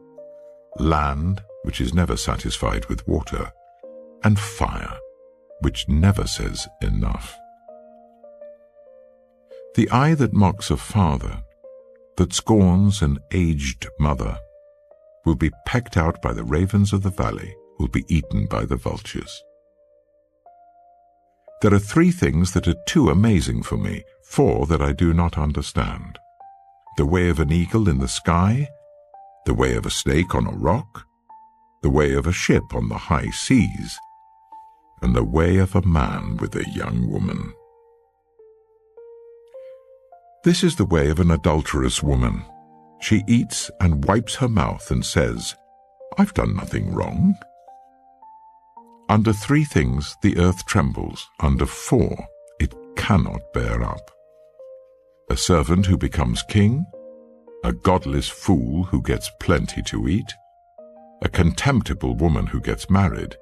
land, which is never satisfied with water, and fire, which never says enough. The eye that mocks a father, that scorns an aged mother, will be pecked out by the ravens of the valley, will be eaten by the vultures. There are 3 things that are too amazing for me, 4 that I do not understand. The way of an eagle in the sky, the way of a snake on a rock, the way of a ship on the high seas, and the way of a man with a young woman. This is the way of an adulterous woman. She eats and wipes her mouth and says, I've done nothing wrong. Under 3 things the earth trembles, under 4 it cannot bear up. A servant who becomes king, a godless fool who gets plenty to eat, a contemptible woman who gets married,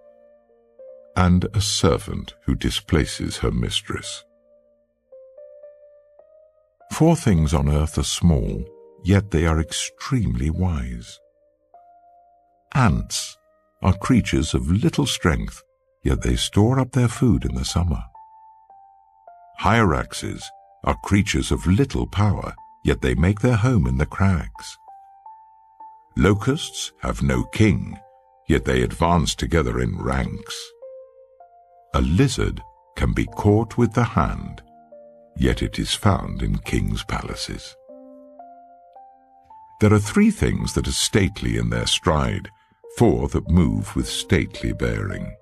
and a servant who displaces her mistress. 4 things on earth are small, yet they are extremely wise. Ants are creatures of little strength, yet they store up their food in the summer. Hyraxes are creatures of little power, yet they make their home in the crags. Locusts have no king, yet they advance together in ranks. A lizard can be caught with the hand, yet it is found in kings' palaces. There are 3 things that are stately in their stride, 4 that move with stately bearing.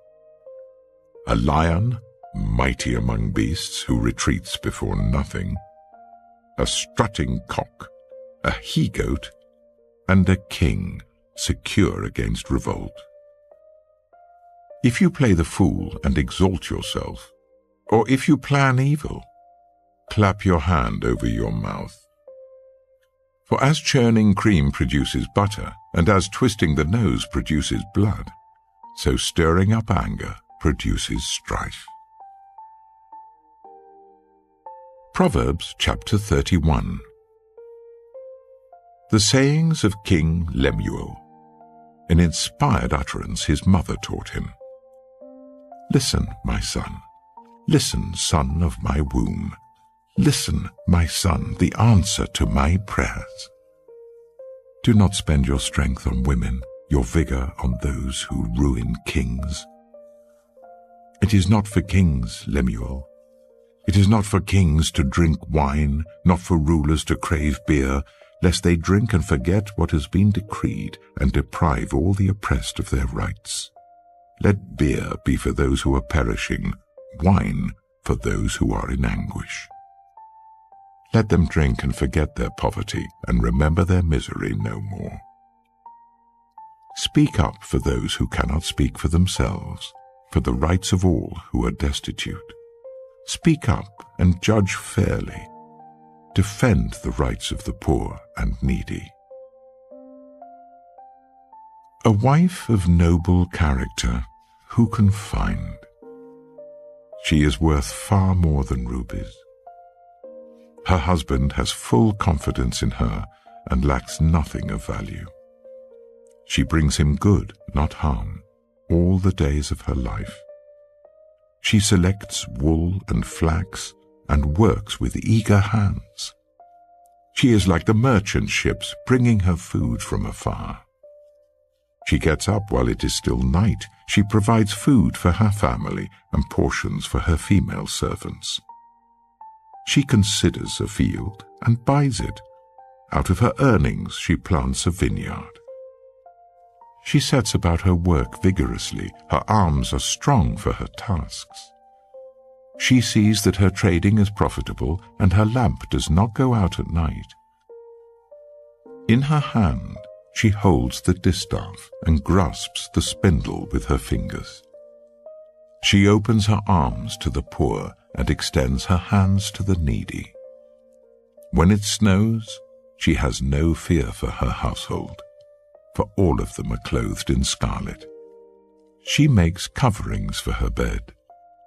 A lion, mighty among beasts, who retreats before nothing. A strutting cock, a he-goat, and a king, secure against revolt. If you play the fool and exalt yourself, or if you plan evil, clap your hand over your mouth. For as churning cream produces butter, and as twisting the nose produces blood, so stirring up anger produces strife. Proverbs chapter 31. The sayings of King Lemuel. An inspired utterance his mother taught him. Listen, my son. Listen, son of my womb. Listen, my son, the answer to my prayers. Do not spend your strength on women, your vigor on those who ruin kings. It is not for kings, Lemuel. It is not for kings to drink wine, not for rulers to crave beer, lest they drink and forget what has been decreed and deprive all the oppressed of their rights. Let beer be for those who are perishing, wine for those who are in anguish. Let them drink and forget their poverty and remember their misery no more. Speak up for those who cannot speak for themselves, for the rights of all who are destitute. Speak up and judge fairly. Defend the rights of the poor and needy. A wife of noble character, who can find? She is worth far more than rubies. Her husband has full confidence in her and lacks nothing of value. She brings him good, not harm, all the days of her life. She selects wool and flax and works with eager hands. She is like the merchant ships bringing her food from afar. She gets up while it is still night. She provides food for her family and portions for her female servants. She considers a field and buys it. Out of her earnings she plants a vineyard. She sets about her work vigorously. Her arms are strong for her tasks. She sees that her trading is profitable and her lamp does not go out at night. In her hand she holds the distaff and grasps the spindle with her fingers. She opens her arms to the poor and extends her hands to the needy. When it snows, she has no fear for her household, for all of them are clothed in scarlet. She makes coverings for her bed.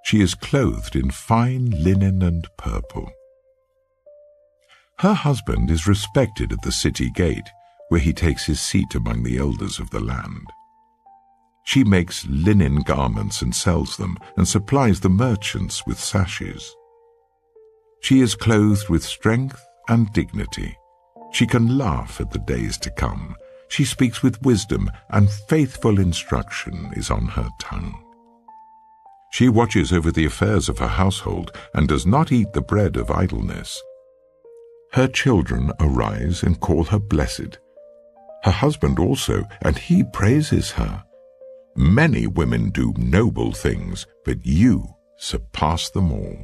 She is clothed in fine linen and purple. Her husband is respected at the city gate, where he takes his seat among the elders of the land. She makes linen garments and sells them, and supplies the merchants with sashes. She is clothed with strength and dignity. She can laugh at the days to come. She speaks with wisdom, and faithful instruction is on her tongue. She watches over the affairs of her household, and does not eat the bread of idleness. Her children arise and call her blessed. Her husband also, and he praises her. Many women do noble things, but you surpass them all.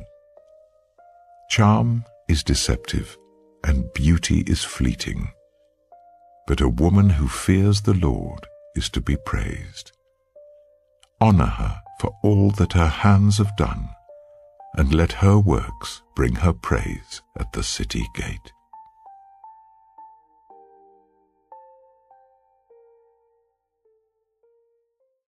Charm is deceptive, and beauty is fleeting. But a woman who fears the Lord is to be praised. Honor her for all that her hands have done, and let her works bring her praise at the city gate.